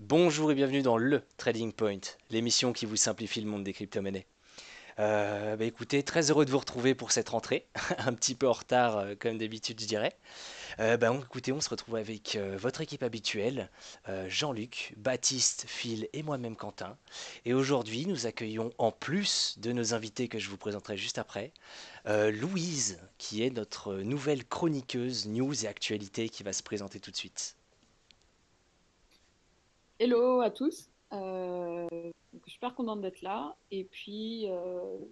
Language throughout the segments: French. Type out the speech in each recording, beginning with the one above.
Bonjour et bienvenue dans le Trading Point, l'émission qui vous simplifie le monde des crypto-monnaies. Écoutez, très heureux de vous retrouver pour cette rentrée, un petit peu en retard comme d'habitude je dirais. Écoutez, on se retrouve avec votre équipe habituelle, Jean-Luc, Baptiste, Phil et moi-même Quentin. Et aujourd'hui, nous accueillons en plus de nos invités que je vous présenterai juste après, Louise, qui est notre nouvelle chroniqueuse news et actualité qui va se présenter tout de suite. Hello à tous. Je suis super contente d'être là. Et puis,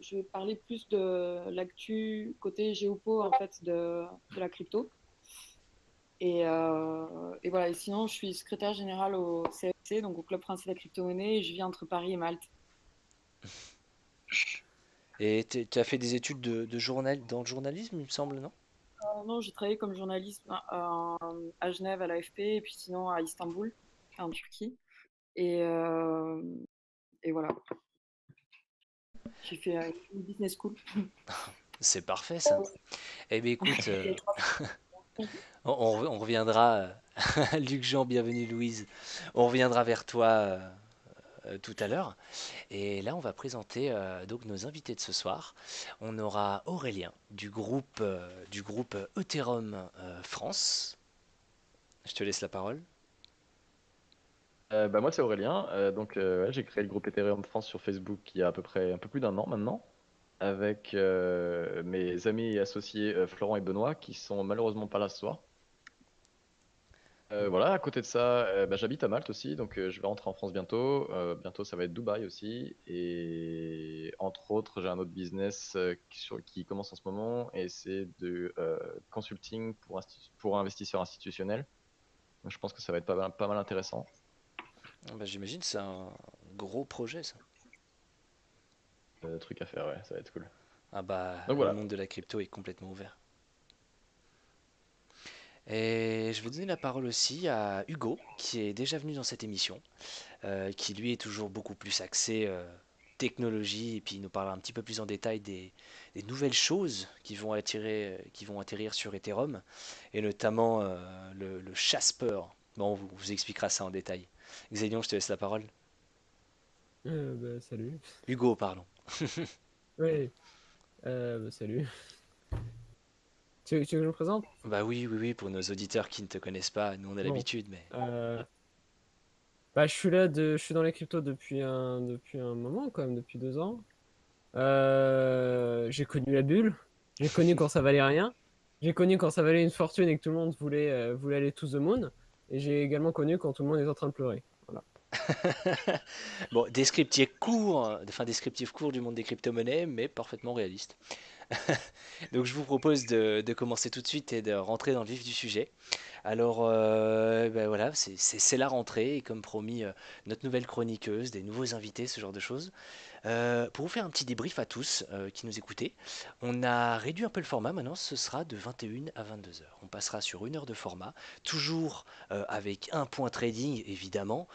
je vais parler plus de l'actu côté géopo en fait de la crypto. Et voilà. Et sinon, je suis secrétaire générale au CFC, donc au Club français de la crypto-monnaie. Et je vis entre Paris et Malte. Et tu as fait des études de journal, dans le journalisme, il me semble, non? Non, j'ai travaillé comme journaliste à Genève à l'AFP et puis sinon à Istanbul, en Turquie. Et, euh, et voilà. J'ai fait une business school. C'est parfait ça. Eh bien écoute, on reviendra, Luc Jean, bienvenue Louise, on reviendra vers toi tout à l'heure. Et là on va présenter donc nos invités de ce soir. On aura Aurélien du groupe Ethereum France. Je te laisse la parole. Moi, c'est Aurélien. Ouais, j'ai créé le groupe Ethereum France sur Facebook il y a à peu près un peu plus d'un an maintenant, avec mes amis et associés Florent et Benoît, qui sont malheureusement pas là ce soir. Voilà, à côté de ça, j'habite à Malte aussi, donc je vais rentrer en France bientôt. Bientôt, ça va être Dubaï aussi. Et entre autres, j'ai un autre business qui commence en ce moment, et c'est de consulting pour investisseurs institutionnels. Donc, je pense que ça va être pas mal intéressant. J'imagine que c'est un gros projet ça. Truc à faire, ouais, ça va être cool. Ah bah Donc le voilà. monde de la crypto est complètement ouvert. Et je vais donner la parole aussi à Hugo, qui est déjà venu dans cette émission, qui lui est toujours beaucoup plus axé technologie, et puis il nous parlera un petit peu plus en détail des nouvelles choses qui vont atterrir sur Ethereum, et notamment le Jasper. Bon, on vous expliquera ça en détail. Xélion, je te laisse la parole. Salut. Hugo, pardon. Oui, salut. Tu veux que je me présente? Bah oui, oui, oui, pour nos auditeurs qui ne te connaissent pas, nous on a Bon. l'habitude, mais... Euh, je suis dans les cryptos depuis un moment, quand même, depuis 2 ans. J'ai connu la bulle. J'ai connu quand ça valait rien. J'ai connu quand ça valait une fortune et que tout le monde voulait aller to the moon. Et j'ai également connu quand tout le monde est en train de pleurer. Voilà. Bon, descriptif court du monde des crypto-monnaies, mais parfaitement réaliste. Donc je vous propose de commencer tout de suite et de rentrer dans le vif du sujet. Alors voilà, c'est la rentrée et comme promis, notre nouvelle chroniqueuse, des nouveaux invités, ce genre de choses. Pour vous faire un petit débrief à tous qui nous écoutez, on a réduit un peu le format. Maintenant, ce sera de 21 à 22 heures. On passera sur 1 heure de format, toujours avec un point trading évidemment,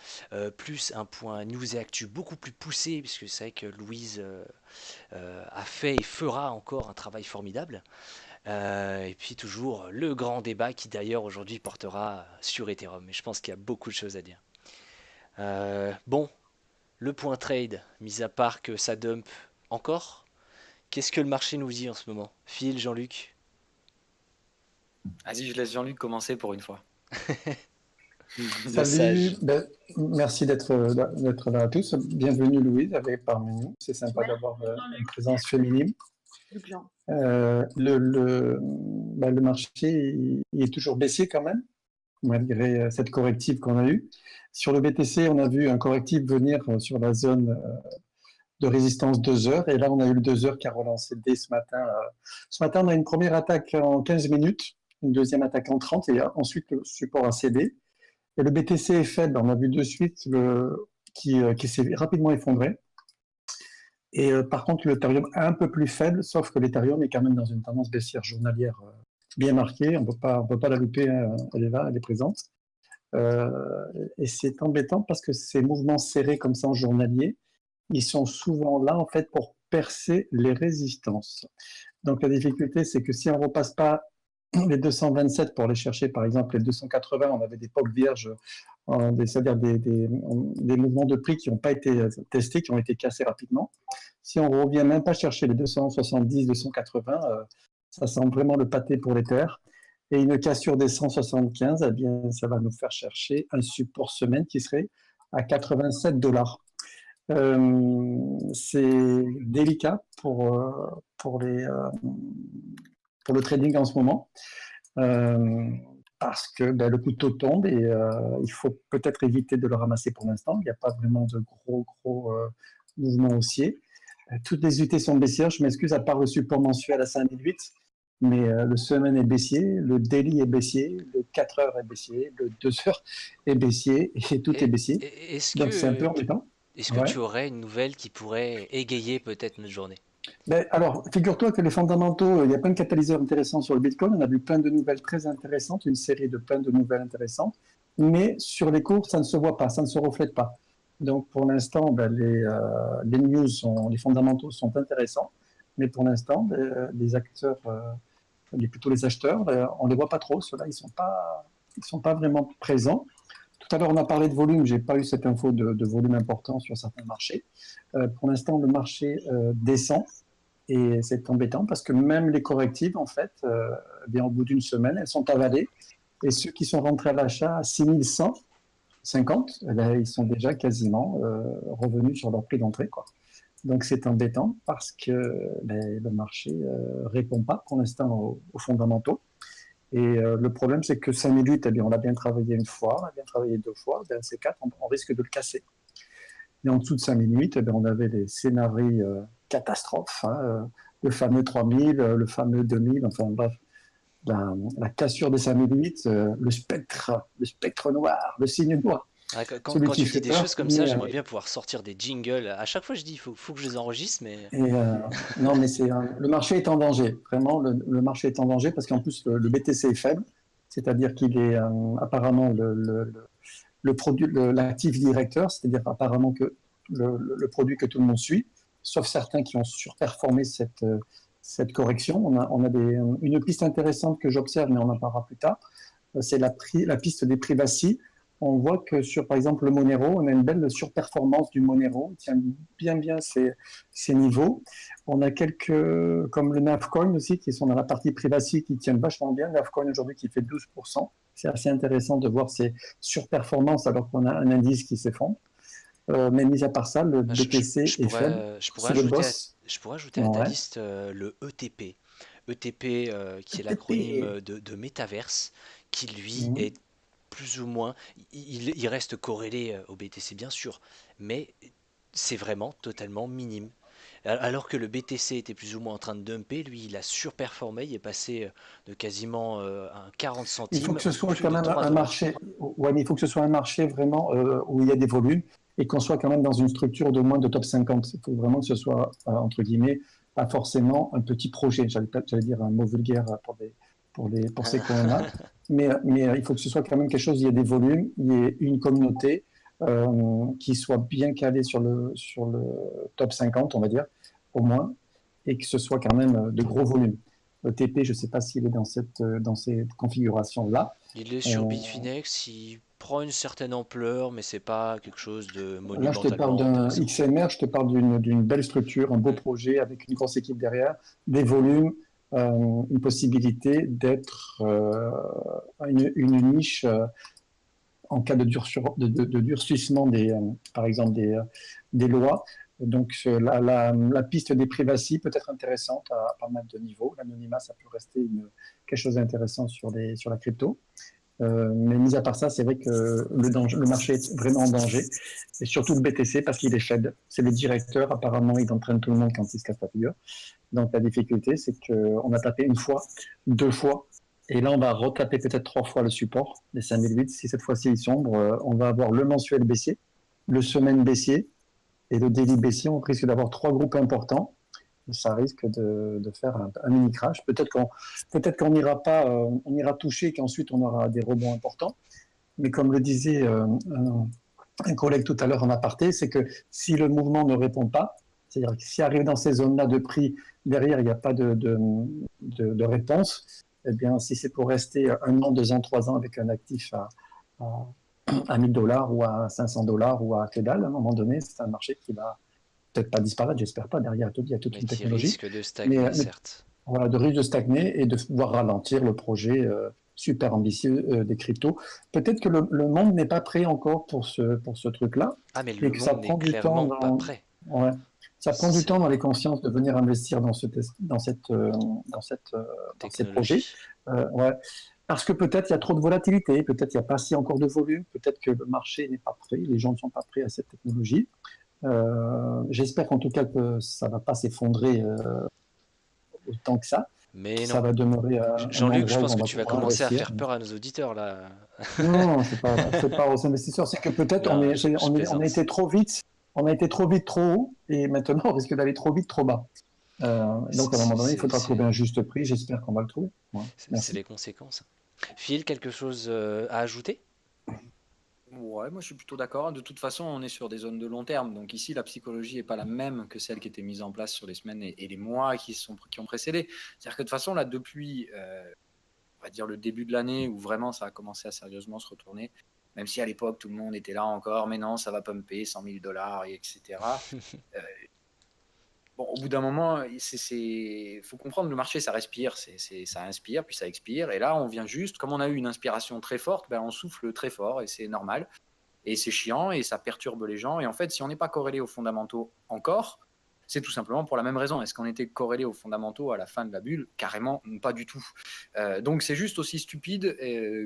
plus un point news et actu beaucoup plus poussé, puisque c'est vrai que Louise a fait et fera encore un travail formidable. Et puis toujours le grand débat qui d'ailleurs aujourd'hui portera sur Ethereum. Mais je pense qu'il y a beaucoup de choses à dire. Bon, le point trade, mis à part que ça dump encore, qu'est-ce que le marché nous dit en ce moment? Phil, Jean-Luc? Vas-y, je laisse Jean-Luc commencer pour une fois. Le Salut, sage. merci d'être là à tous. Bienvenue Louise parmi nous. C'est sympa d'avoir une présence féminine. Luc Jean. Le marché il est toujours baissier quand même, malgré cette corrective qu'on a eue. Sur le BTC, on a vu un correctif venir sur la zone de résistance 2 heures. Et là, on a eu le 2 heures qui a relancé dès ce matin. Ce matin, on a une première attaque en 15 minutes, une deuxième attaque en 30 et ensuite le support a cédé. Et le BTC est faible, on a vu de suite qui s'est rapidement effondré. Et par contre, l'Ethereum est un peu plus faible, sauf que l'Ethereum est quand même dans une tendance baissière journalière bien marquée. On ne peut pas la louper, elle est là, elle est présente. Euh, et c'est embêtant parce que ces mouvements serrés comme ça en journalier, ils sont souvent là en fait pour percer les résistances. Donc la difficulté, c'est que si on ne repasse pas les 227 pour aller chercher, par exemple, les 280, on avait des POC vierges, c'est-à-dire des mouvements de prix qui n'ont pas été testés, qui ont été cassés rapidement. Si on ne revient même pas chercher les 270, 280, ça sent vraiment le pâté pour les terres. Et une cassure des 175, eh bien, ça va nous faire chercher un support semaine qui serait à 87 $. C'est délicat pour le trading en ce moment, parce que le couteau tombe et il faut peut-être éviter de le ramasser pour l'instant. Il n'y a pas vraiment de gros mouvements haussiers. Toutes les unités sont baissières, je m'excuse, à part le support mensuel à 5008, mais le semaine est baissier, le daily est baissier, le 4 heures est baissier, le 2 heures est baissier et tout est baissier. Donc c'est un peu embêtant. Est-ce que tu aurais une nouvelle qui pourrait égayer peut-être notre journée? Alors, figure-toi que les fondamentaux, il y a plein de catalyseurs intéressants sur le Bitcoin. On a vu plein de nouvelles très intéressantes, une série de plein de nouvelles intéressantes. Mais sur les cours, ça ne se voit pas, ça ne se reflète pas. Donc, pour l'instant, les news, les fondamentaux sont intéressants. Mais pour l'instant, les acteurs, plutôt les acheteurs, on ne les voit pas trop. Ceux-là, ils ne sont pas vraiment présents. Tout à l'heure, on a parlé de volume. Je n'ai pas eu cette info de volume important sur certains marchés. Pour l'instant, le marché descend et c'est embêtant parce que même les correctives, en fait, au bout d'une semaine, elles sont avalées. Et ceux qui sont rentrés à l'achat à 6150, ils sont déjà quasiment revenus sur leur prix d'entrée, quoi. Donc, c'est embêtant parce que le marché ne répond pas pour l'instant aux fondamentaux. Et le problème, c'est que 5008, on l'a bien travaillé une fois, on l'a bien travaillé deux fois, C4, on risque de le casser. Et en dessous de 5008, on avait les scénarios catastrophes, le fameux 3000, le fameux 2000, enfin bref, la cassure des 5008, le spectre noir, le signe noir. Quand tu dis des choses comme ça, j'aimerais bien pouvoir sortir des jingles. À chaque fois, je dis, il faut que je les enregistre, mais... non, mais le marché est en danger. Vraiment, le marché est en danger parce qu'en plus, le BTC est faible. C'est-à-dire qu'il est apparemment l'actif directeur, c'est-à-dire apparemment que le produit que tout le monde suit, sauf certains qui ont surperformé cette correction. On a une piste intéressante que j'observe, mais on en parlera plus tard. C'est la piste des privacy. On voit que sur, par exemple, le Monero, on a une belle surperformance du Monero. Il tient bien ses niveaux. On a quelques, comme le Navcoin aussi, qui sont dans la partie privacy, qui tiennent vachement bien. Navcoin aujourd'hui qui fait 12%. C'est assez intéressant de voir ces surperformances alors qu'on a un indice qui s'effondre. Mais mis à part ça, le BTC est faible. Je pourrais ajouter à ta liste le ETP. ETP, qui est l'acronyme de Metaverse, qui lui est plus ou moins, il reste corrélé au BTC bien sûr, mais c'est vraiment totalement minime. Alors que le BTC était plus ou moins en train de dumper, lui il a surperformé, il est passé de quasiment un 40 centimes. Il faut que ce soit quand même un marché, mais il faut que ce soit un marché vraiment où il y a des volumes et qu'on soit quand même dans une structure de moins de top 50. Il faut vraiment que ce soit, entre guillemets, pas forcément un petit projet. J'allais dire un mot vulgaire pour ces coins-là. Mais il faut que ce soit quand même quelque chose, il y ait des volumes, il y ait une communauté qui soit bien calée sur le top 50, on va dire, au moins, et que ce soit quand même de gros volumes. Le TP, je ne sais pas s'il est dans ces configurations-là. Il est sur Bitfinex, il prend une certaine ampleur, mais c'est pas quelque chose de monumentalement. Là, je te parle d'un XMR, je te parle d'une belle structure, un beau projet avec une grosse équipe derrière, des volumes, une possibilité d'être une niche en cas de durcissement par exemple des lois. Donc la piste des privacy peut être intéressante à pas mal de niveaux. L'anonymat, ça peut rester quelque chose d'intéressant sur la crypto. Mais mis à part ça, c'est vrai que le marché est vraiment en danger, et surtout le BTC parce qu'il est faible. C'est le directeur, apparemment, il entraîne tout le monde quand il se casse la figure. Donc la difficulté, c'est qu'on a tapé une fois, deux fois, et là on va retaper peut-être trois fois le support, les 5008. Si cette fois-ci il sombre, on va avoir le mensuel baissier, le semaine baissier et le daily baissier. On risque d'avoir trois groupes importants. Ça risque de faire un mini crash. Peut-être qu'on n'ira pas, on ira toucher, qu'ensuite on aura des rebonds importants. Mais comme le disait un collègue tout à l'heure en aparté, c'est que si le mouvement ne répond pas, c'est-à-dire que s'il arrive dans ces zones-là de prix, derrière il n'y a pas de réponse, eh bien, si c'est pour rester 1 an, 2 ans, 3 ans avec un actif à, à 1000 $ ou à 500 $ ou à que dalle, à un moment donné, c'est un marché qui va peut-être pas disparaître, j'espère pas, derrière il y a toute Mais une qui technologie, risque de stagner, mais certes. voilà, de risque de stagner et de voir ralentir le projet super ambitieux des cryptos. Peut-être que le monde n'est pas prêt encore pour ce truc-là Ah, mais et le que ça monde n'est prend du temps clairement pas prêt. ouais, ça prend du temps dans C'est les consciences de venir investir dans ces projets. technologie. Ouais. Parce que peut-être il y a trop de volatilité, peut-être il n'y a pas assez encore de volume, peut-être que le marché n'est pas prêt, les gens ne sont pas prêts à cette technologie. J'espère en tout cas que ça ne va pas s'effondrer autant que ça, Mais ça non. va demeurer un Jean-Luc, je endroit où pense on que va tu vas pouvoir commencer à investir. faire peur à nos auditeurs là. Non, c'est pas aux investisseurs, c'est que peut-être Non, je on a plaisante. été trop vite, trop haut, et maintenant on risque d'aller trop vite, trop bas. Donc à un moment donné, il faudra trouver un juste prix. J'espère qu'on va le trouver. Ouais, C'est merci. les conséquences. Phil, quelque chose à ajouter? Ouais, moi je suis plutôt d'accord. De toute façon, on est sur des zones de long terme. Donc ici, la psychologie n'est pas la même que celle qui était mise en place sur les semaines et les mois qui ont précédé. C'est-à-dire que de toute façon, là, depuis, on va dire, le début de l'année où vraiment ça a commencé à sérieusement se retourner, même si à l'époque, tout le monde était là encore, mais non, ça va pumper 100 000 $, etc. Bon, au bout d'un moment, faut comprendre, le marché, ça respire, ça inspire, puis ça expire. Et là, on vient juste, comme on a eu une inspiration très forte, ben, on souffle très fort et c'est normal. Et c'est chiant et ça perturbe les gens. Et en fait, si on n'est pas corrélé aux fondamentaux encore, c'est tout simplement pour la même raison. Est-ce qu'on était corrélé aux fondamentaux à la fin de la bulle? Carrément, pas du tout. Donc c'est juste aussi stupide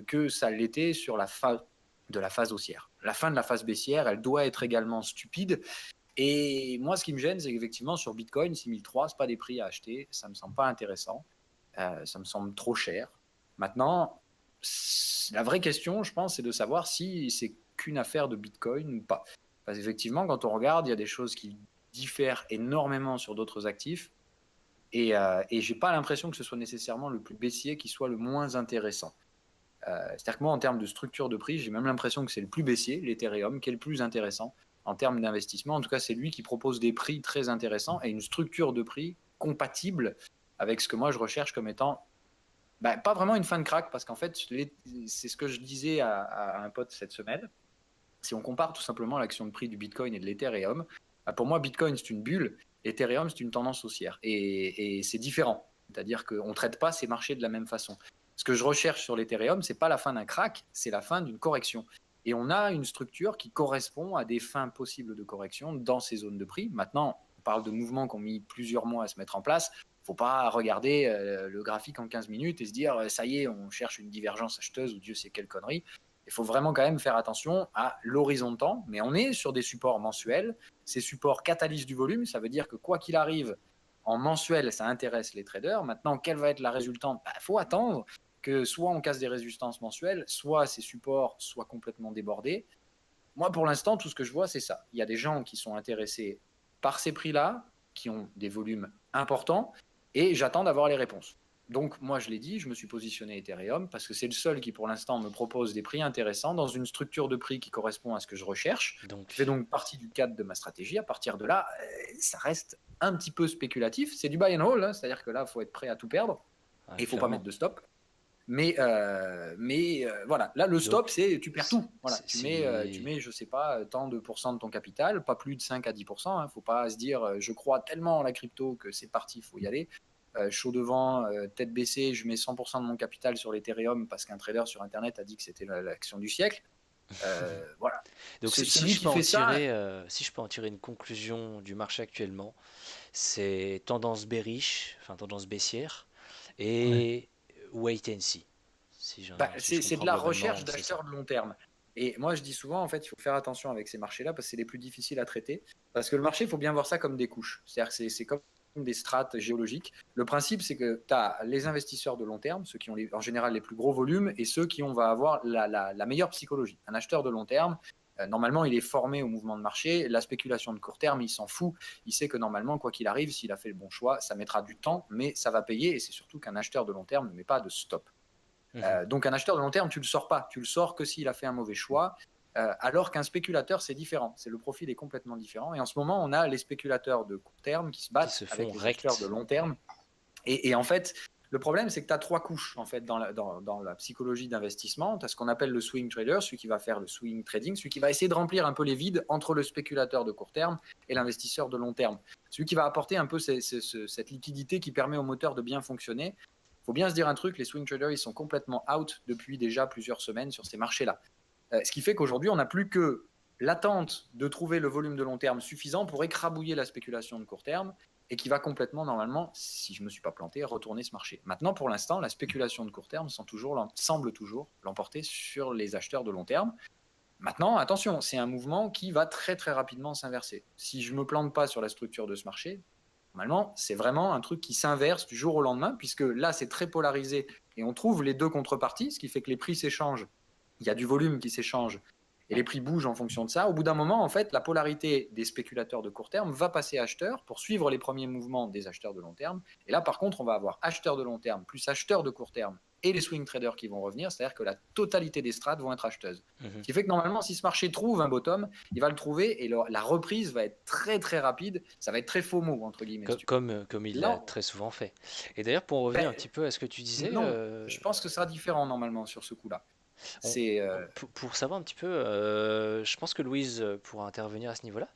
que ça l'était sur la fin de la phase haussière. La fin de la phase baissière, elle doit être également stupide. Et moi, ce qui me gêne, c'est qu'effectivement, sur Bitcoin, 6003, ce n'est pas des prix à acheter. Ça ne me semble pas intéressant. Ça me semble trop cher. Maintenant, la vraie question, je pense, c'est de savoir si c'est qu'une affaire de Bitcoin ou pas. Parce qu'effectivement, quand on regarde, il y a des choses qui diffèrent énormément sur d'autres actifs. Et je n'ai pas l'impression que ce soit nécessairement le plus baissier qui soit le moins intéressant. C'est-à-dire que moi, en termes de structure de prix, j'ai même l'impression que c'est le plus baissier, l'Ethereum, qui est le plus intéressant en termes d'investissement. En tout cas, c'est lui qui propose des prix très intéressants et une structure de prix compatible avec ce que moi je recherche comme étant pas vraiment une fin de crack, parce qu'en fait, c'est ce que je disais à un pote cette semaine. Si on compare tout simplement l'action de prix du Bitcoin et de l'Ethereum, pour moi, Bitcoin, c'est une bulle, Ethereum, c'est une tendance haussière. Et c'est différent. C'est-à-dire qu'on ne traite pas ces marchés de la même façon. Ce que je recherche sur l'Ethereum, ce n'est pas la fin d'un crack, c'est la fin d'une correction. Et on a une structure qui correspond à des fins possibles de correction dans ces zones de prix. Maintenant, on parle de mouvements qui ont mis plusieurs mois à se mettre en place. Il ne faut pas regarder le graphique en 15 minutes et se dire ça y est, on cherche une divergence acheteuse ou Dieu sait quelle connerie. Il faut vraiment quand même faire attention à l'horizon de temps. Mais on est sur des supports mensuels. Ces supports catalysent du volume. Ça veut dire que quoi qu'il arrive, en mensuel, ça intéresse les traders. Maintenant, quelle va être la résultante? Faut attendre que soit on casse des résistances mensuelles, soit ces supports soient complètement débordés. Moi, pour l'instant, tout ce que je vois, c'est ça. Il y a des gens qui sont intéressés par ces prix-là, qui ont des volumes importants, et j'attends d'avoir les réponses. Donc, moi, je l'ai dit, je me suis positionné Ethereum parce que c'est le seul qui, pour l'instant, me propose des prix intéressants dans une structure de prix qui correspond à ce que je recherche. Donc, Je fais donc partie du cadre de ma stratégie. À partir de là, ça reste un petit peu spéculatif. C'est du buy and hold, hein, c'est-à-dire que là, il faut être prêt à tout perdre et il ne faut pas mettre de stop. Mais voilà, là le stop, c'est tu perds tout. Voilà, tu mets, je sais pas, tant de pourcents de ton capital, pas plus de 5 à 10%. Hein. Faut pas se dire je crois tellement en la crypto que c'est parti, il faut y aller. Chaud devant, tête baissée, je mets 100% de mon capital sur l'Ethereum parce qu'un trader sur Internet a dit que c'était l'action du siècle. Voilà. Donc si je peux en tirer une conclusion du marché actuellement, c'est tendance bearish, enfin tendance baissière, et wait and see. C'est de la recherche d'acheteurs de long terme. Et moi, je dis souvent, en fait, il faut faire attention avec ces marchés-là parce que c'est les plus difficiles à traiter. Parce que le marché, il faut bien voir ça comme des couches. C'est-à-dire que c'est comme des strates géologiques. Le principe, c'est que tu as les investisseurs de long terme, ceux qui ont en général les plus gros volumes, et ceux qui va avoir la meilleure psychologie. Un acheteur de long terme, normalement, il est formé au mouvement de marché. La spéculation de court terme, il s'en fout. Il sait que normalement, quoi qu'il arrive, s'il a fait le bon choix, ça mettra du temps, mais ça va payer. Et c'est surtout qu'un acheteur de long terme ne met pas de stop. Donc un acheteur de long terme, tu le sors pas. Tu le sors que s'il a fait un mauvais choix. Alors qu'un spéculateur, c'est différent. Le profil est complètement différent. Et en ce moment, on a les spéculateurs de court terme qui se battent avec les acheteurs de long terme. Et en fait, Le problème, c'est que tu as 3 couches en fait, dans la psychologie d'investissement. Tu as ce qu'on appelle le swing trader, celui qui va faire le swing trading, celui qui va essayer de remplir un peu les vides entre le spéculateur de court terme et l'investisseur de long terme. Celui qui va apporter un peu cette liquidité qui permet au moteur de bien fonctionner. Il faut bien se dire un truc, les swing traders, ils sont complètement out depuis déjà plusieurs semaines sur ces marchés-là. Ce qui fait qu'aujourd'hui, on n'a plus que l'attente de trouver le volume de long terme suffisant pour écrabouiller la spéculation de court terme et qui va complètement, normalement, si je ne me suis pas planté, retourner ce marché. Maintenant, pour l'instant, la spéculation de court terme semble toujours l'emporter sur les acheteurs de long terme. Maintenant, attention, c'est un mouvement qui va très très rapidement s'inverser. Si je ne me plante pas sur la structure de ce marché, normalement, c'est vraiment un truc qui s'inverse du jour au lendemain, puisque là, c'est très polarisé et on trouve les deux contreparties, ce qui fait que les prix s'échangent. Il y a du volume qui s'échange et les prix bougent en fonction de ça. Au bout d'un moment, en fait, la polarité des spéculateurs de court terme va passer acheteurs pour suivre les premiers mouvements des acheteurs de long terme. Et là, par contre, on va avoir acheteurs de long terme plus acheteurs de court terme et les swing traders qui vont revenir, c'est-à-dire que la totalité des strates vont être acheteuses. Ce qui fait que normalement, si ce marché trouve un bottom, il va le trouver et la reprise va être très très rapide. Ça va être très FOMO, entre guillemets. Comme il l'a Non, très souvent fait. Et d'ailleurs, pour en revenir un ben, petit peu à ce que tu disais, non, je pense que ce sera différent normalement sur ce coup-là. on- C'est pour savoir un petit peu, je pense que Louise pourra intervenir à ce niveau-là.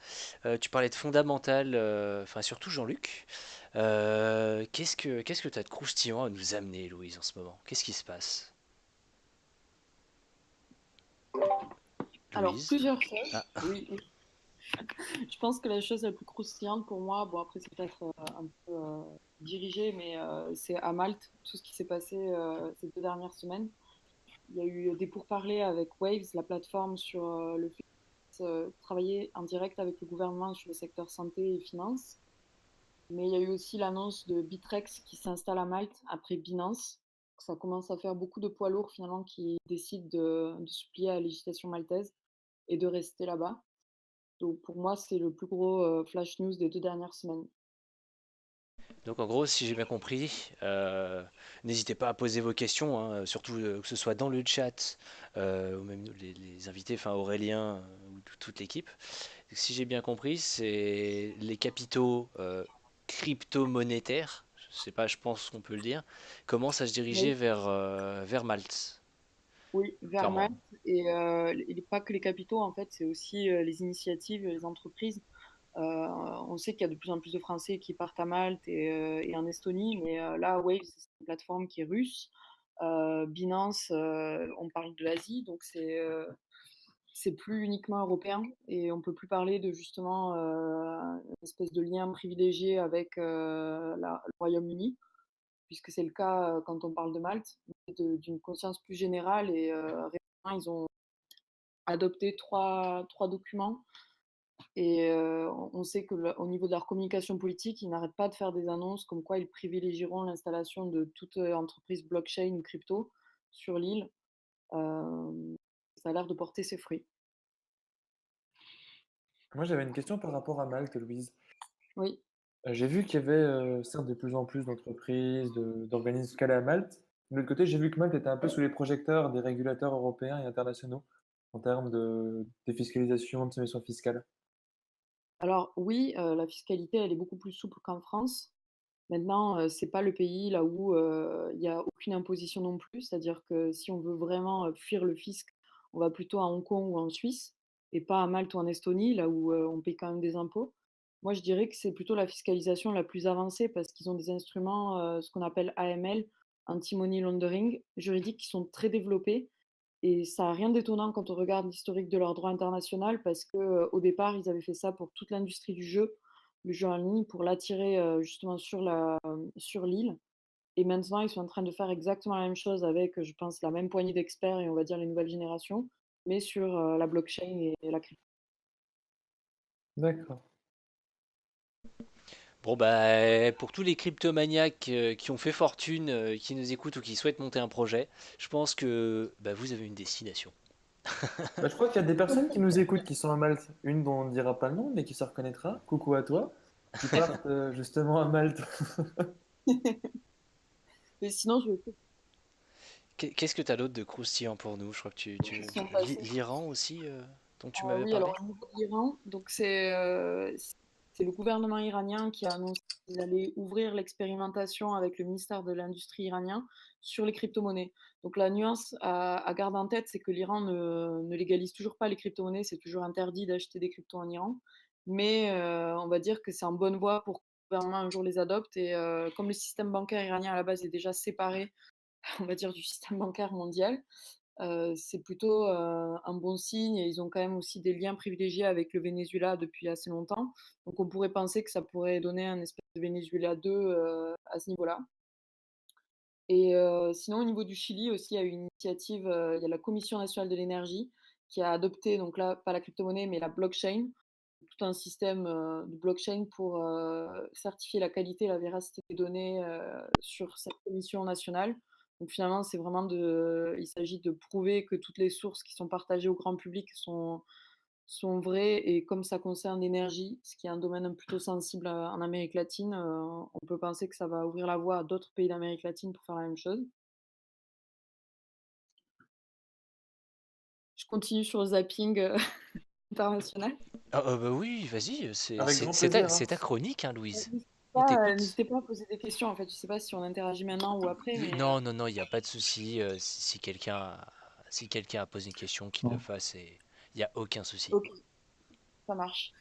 Tu parlais de fondamental, enfin surtout Jean-Luc. Qu'est-ce que tu as de croustillant à nous amener, Louise, en ce moment? Qu'est-ce qui se passe? Alors, Louise? plusieurs choses. Ah, Oui, oui. Je pense que la chose la plus croustillante pour moi, bon après c'est peut-être un peu dirigé, mais c'est à Malte, tout ce qui s'est passé ces 2 dernières semaines. Il y a eu des pourparlers avec Waves, la plateforme, sur le fait de travailler en direct avec le gouvernement sur le secteur santé et finance. Mais il y a eu aussi l'annonce de Bitrex qui s'installe à Malte après Binance. Ça commence à faire beaucoup de poids lourds finalement qui décident de se plier à la législation maltaise et de rester là-bas. Donc pour moi, c'est le plus gros flash news des 2 dernières semaines. donc en gros, si j'ai bien compris, n'hésitez pas à poser vos questions, hein, surtout que ce soit dans le chat ou même les invités, enfin Aurélien ou toute l'équipe. Si j'ai bien compris, c'est les capitaux crypto-monétaires, je sais pas, je pense qu'on peut le dire, commencent à se diriger Oui, vers Malte. oui, vers Clairement. Malte. Et pas que les capitaux, en fait, c'est aussi les initiatives, les entreprises. On sait qu'il y a de plus en plus de Français qui partent à Malte et en Estonie, mais là, Wave, c'est une plateforme qui est russe. Binance, on parle de l'Asie, donc c'est plus uniquement européen et on peut plus parler de justement une espèce de lien privilégié avec le Royaume-Uni, puisque c'est le cas quand on parle de Malte, mais d'une conscience plus générale. Et récemment, ils ont adopté trois documents. Et on sait qu'au niveau de leur communication politique, ils n'arrêtent pas de faire des annonces comme quoi ils privilégieront l'installation de toute entreprise blockchain ou crypto sur l'île. Euh, Ça a l'air de porter ses fruits. Moi, j'avais une question par rapport à Malte, Louise. Oui. J'ai vu qu'il y avait certes de plus en plus d'entreprises, d'organismes calés à Malte. De l'autre côté, j'ai vu que Malte était un peu sous les projecteurs des régulateurs européens et internationaux en termes de défiscalisation, de soumission fiscale. Alors oui, la fiscalité, elle est beaucoup plus souple qu'en France. Maintenant, c'est pas le pays là où il y a aucune imposition non plus. C'est-à-dire que si on veut vraiment fuir le fisc, on va plutôt à Hong Kong ou en Suisse et pas à Malte ou en Estonie, là où on paye quand même des impôts. Moi, je dirais que c'est plutôt la fiscalisation la plus avancée parce qu'ils ont des instruments, ce qu'on appelle AML, anti-money laundering, juridiques qui sont très développés. Et ça n'a rien d'étonnant quand on regarde l'historique de leur droit international parce qu'au départ, ils avaient fait ça pour toute l'industrie du jeu en ligne, pour l'attirer justement sur l'île. Et maintenant, ils sont en train de faire exactement la même chose avec, je pense, la même poignée d'experts et on va dire les nouvelles générations, mais sur la blockchain et la crypto. D'accord. Bon bah pour tous les cryptomaniaques qui ont fait fortune, qui nous écoutent ou qui souhaitent monter un projet, je pense que bah, vous avez une destination. Bah, je crois qu'il y a des personnes qui nous écoutent qui sont à Malte. Une dont on ne dira pas le nom, mais qui se reconnaîtra. Coucou à toi. Qui partent justement à Malte. Et sinon, je vais Qu'est-ce que tu as d'autre de croustillant pour nous? Je crois que question passée. l'Iran aussi, dont tu m'avais Oui, parlé. alors au niveau de l'Iran, donc c'est c'est le gouvernement iranien qui a annoncé qu'ils allaient ouvrir l'expérimentation avec le ministère de l'Industrie iranien sur les crypto-monnaies. Donc la nuance à garder en tête, c'est que l'Iran ne légalise toujours pas les crypto-monnaies, c'est toujours interdit d'acheter des cryptos en Iran. Mais on va dire que c'est en bonne voie pour que le gouvernement un jour les adopte. Et comme le système bancaire iranien à la base est déjà séparé, on va dire, du système bancaire mondial, c'est plutôt un bon signe. Et ils ont quand même aussi des liens privilégiés avec le Venezuela depuis assez longtemps. Donc on pourrait penser que ça pourrait donner un espèce de Venezuela 2 à ce niveau-là. Et sinon, au niveau du Chili aussi, il y a eu une initiative, il y a la Commission nationale de l'énergie qui a adopté, donc là, pas la crypto-monnaie, mais la blockchain, tout un système de blockchain pour certifier la qualité et la véracité des données sur cette commission nationale. Donc finalement, il s'agit de prouver que toutes les sources qui sont partagées au grand public sont vraies. Et comme ça concerne l'énergie, ce qui est un domaine plutôt sensible en Amérique latine, on peut penser que ça va ouvrir la voie à d'autres pays d'Amérique latine pour faire la même chose. Je continue sur le zapping international. Bah oui, vas-y, Avec grand plaisir, hein. c'est ta chronique, hein, Louise. N'hésitez On pas, t'écoute. n'hésitez pas à poser des questions. En fait, je sais pas si on interagit maintenant ou après, mais Non, non, non, il n'y a pas de souci. Si quelqu'un a posé une question, qu'il le Bon. fasse et il n'y a aucun souci. ok, ça marche.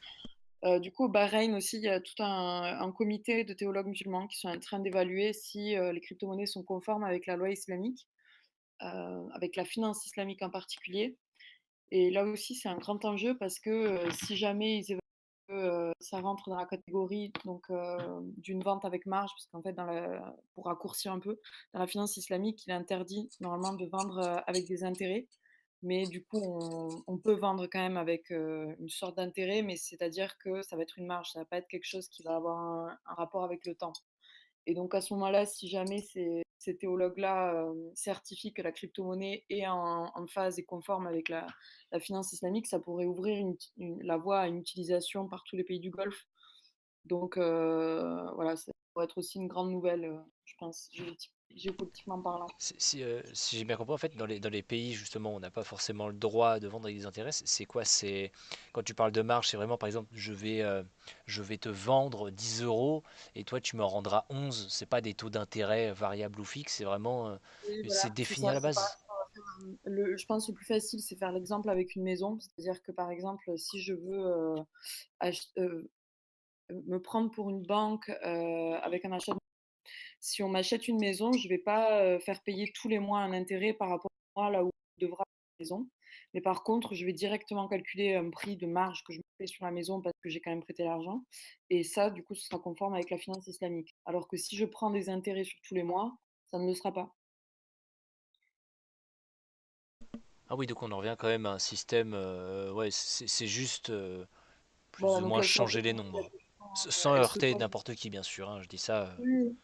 Du coup, au Bahreïn aussi, il y a tout un comité de théologues musulmans qui sont en train d'évaluer si les crypto-monnaies sont conformes avec la loi islamique, avec la finance islamique en particulier. Et là aussi, c'est un grand enjeu parce que si jamais ils évaluent que ça rentre dans la catégorie donc, d'une vente avec marge, parce qu'en fait, pour raccourcir un peu, dans la finance islamique, il est interdit normalement de vendre avec des intérêts. Mais du coup, on peut vendre quand même avec une sorte d'intérêt, mais c'est-à-dire que ça va être une marge, ça va pas être quelque chose qui va avoir un rapport avec le temps. Et donc à ce moment-là, si jamais ces théologues-là certifient que la crypto-monnaie est en phase et conforme avec la finance islamique, ça pourrait ouvrir la voie à une utilisation par tous les pays du Golfe. Donc voilà, ça pourrait être aussi une grande nouvelle, je pense, géopolitiquement parlant. Si j'ai bien compris, en fait, dans les pays justement où on n'a pas forcément le droit de vendre avec des intérêts, c'est quoi? C'est quand tu parles de marge, c'est vraiment par exemple, je vais te vendre 10 euros et toi tu me rendras 11. C'est pas des taux d'intérêt variables ou fixes, c'est vraiment, Oui, c'est voilà, c'est défini à ça. la base. Je pense que le plus facile, c'est faire l'exemple avec une maison. C'est-à-dire que par exemple, si je veux ach- euh, me prendre pour une banque avec un achat. Si on m'achète une maison, je ne vais pas faire payer tous les mois un intérêt par rapport à moi, là où je devrais avoir la maison. Mais par contre, je vais directement calculer un prix de marge que je me fais sur la maison parce que j'ai quand même prêté l'argent. Et ça, du coup, ce sera conforme avec la finance islamique. Alors que si je prends des intérêts sur tous les mois, ça ne le sera pas. Ah oui, donc on en revient quand même à un système, ouais, c'est juste plus Voilà, ou donc moins là, ça changer les répond à la nombres. question, Sans est-ce que heurter toi, n'importe qui, bien sûr, hein, je dis ça. oui.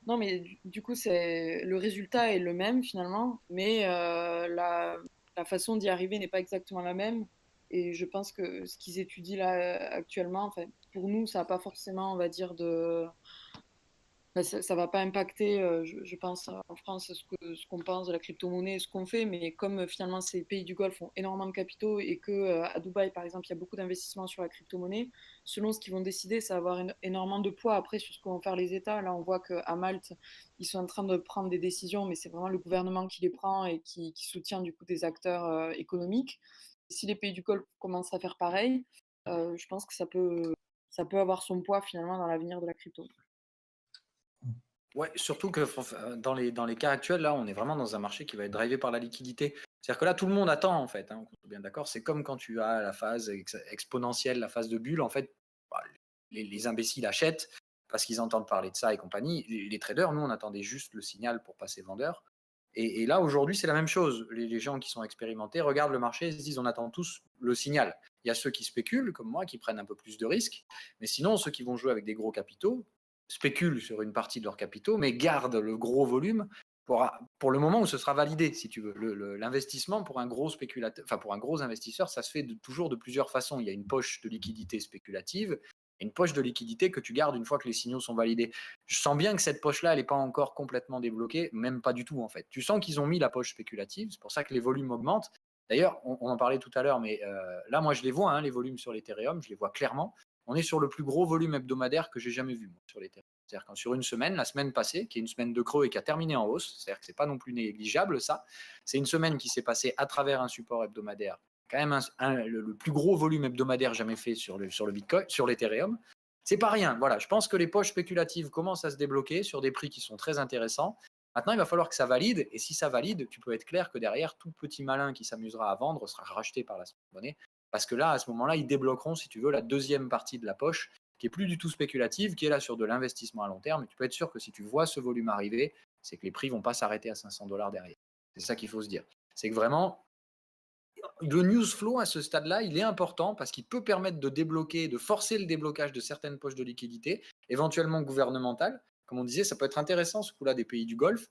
Non, mais du coup, le résultat est le même finalement, mais la façon d'y arriver n'est pas exactement la même. Et je pense que ce qu'ils étudient là actuellement, enfin, pour nous, ça n'a pas forcément, on va dire, enfin, ça va pas impacter, je pense, en France, ce qu'on pense de la crypto-monnaie et ce qu'on fait, mais comme finalement ces pays du Golfe ont énormément de capitaux et que à Dubaï, par exemple, il y a beaucoup d'investissements sur la crypto-monnaie, selon ce qu'ils vont décider, ça va avoir énormément de poids après sur ce que vont faire les États. Là, on voit qu'à Malte, ils sont en train de prendre des décisions, mais c'est vraiment le gouvernement qui les prend et qui soutient du coup des acteurs économiques. Et si les pays du Golfe commencent à faire pareil, je pense que ça peut avoir son poids finalement dans l'avenir de la crypto. Ouais, surtout que dans les cas actuels, là, on est vraiment dans un marché qui va être drivé par la liquidité. C'est-à-dire que là, tout le monde attend, en fait, hein, on est bien d'accord. C'est comme quand tu as la phase exponentielle, la phase de bulle, en fait, bah, les imbéciles achètent parce qu'ils entendent parler de ça et compagnie. Les traders, nous, on attendait juste le signal pour passer vendeur. Et là, aujourd'hui, c'est la même chose. Les gens qui sont expérimentés regardent le marché et se disent, on attend tous le signal. Il y a ceux qui spéculent, comme moi, qui prennent un peu plus de risques. Mais sinon, ceux qui vont jouer avec des gros capitaux, spéculent sur une partie de leurs capitaux, mais gardent le gros volume pour le moment où ce sera validé, si tu veux. L'investissement pour un gros spéculateur, enfin pour un gros investisseur, ça se fait toujours de plusieurs façons. Il y a une poche de liquidité spéculative et une poche de liquidité que tu gardes une fois que les signaux sont validés. Je sens bien que cette poche-là, elle n'est pas encore complètement débloquée, même pas du tout en fait. Tu sens qu'ils ont mis la poche spéculative, c'est pour ça que les volumes augmentent. D'ailleurs, on en parlait tout à l'heure, mais là, moi, je les vois, hein, les volumes sur l'Ethereum, je les vois clairement. on est sur le plus gros volume hebdomadaire que j'ai jamais vu moi, sur l'Ethereum. C'est-à-dire que sur une semaine, la semaine passée, qui est une semaine de creux et qui a terminé en hausse, c'est-à-dire que c'est pas non plus négligeable ça, c'est une semaine qui s'est passée à travers un support hebdomadaire, quand même le plus gros volume hebdomadaire jamais fait sur le Bitcoin, sur l'Ethereum. C'est pas rien. Voilà, je pense que les poches spéculatives commencent à se débloquer sur des prix qui sont très intéressants. Maintenant, il va falloir que ça valide, et si ça valide, tu peux être clair que derrière, tout petit malin qui s'amusera à vendre sera racheté par la monnaie, parce que là, à ce moment-là, ils débloqueront, si tu veux, la deuxième partie de la poche, qui est plus du tout spéculative, qui est là sur de l'investissement à long terme. Et tu peux être sûr que si tu vois ce volume arriver, c'est que les prix vont pas s'arrêter à 500$ derrière. C'est ça qu'il faut se dire. C'est que vraiment, le news flow à ce stade-là, il est important parce qu'il peut permettre de débloquer, de forcer le déblocage de certaines poches de liquidité, éventuellement gouvernementales. Comme on disait, ça peut être intéressant ce coup-là des pays du Golfe.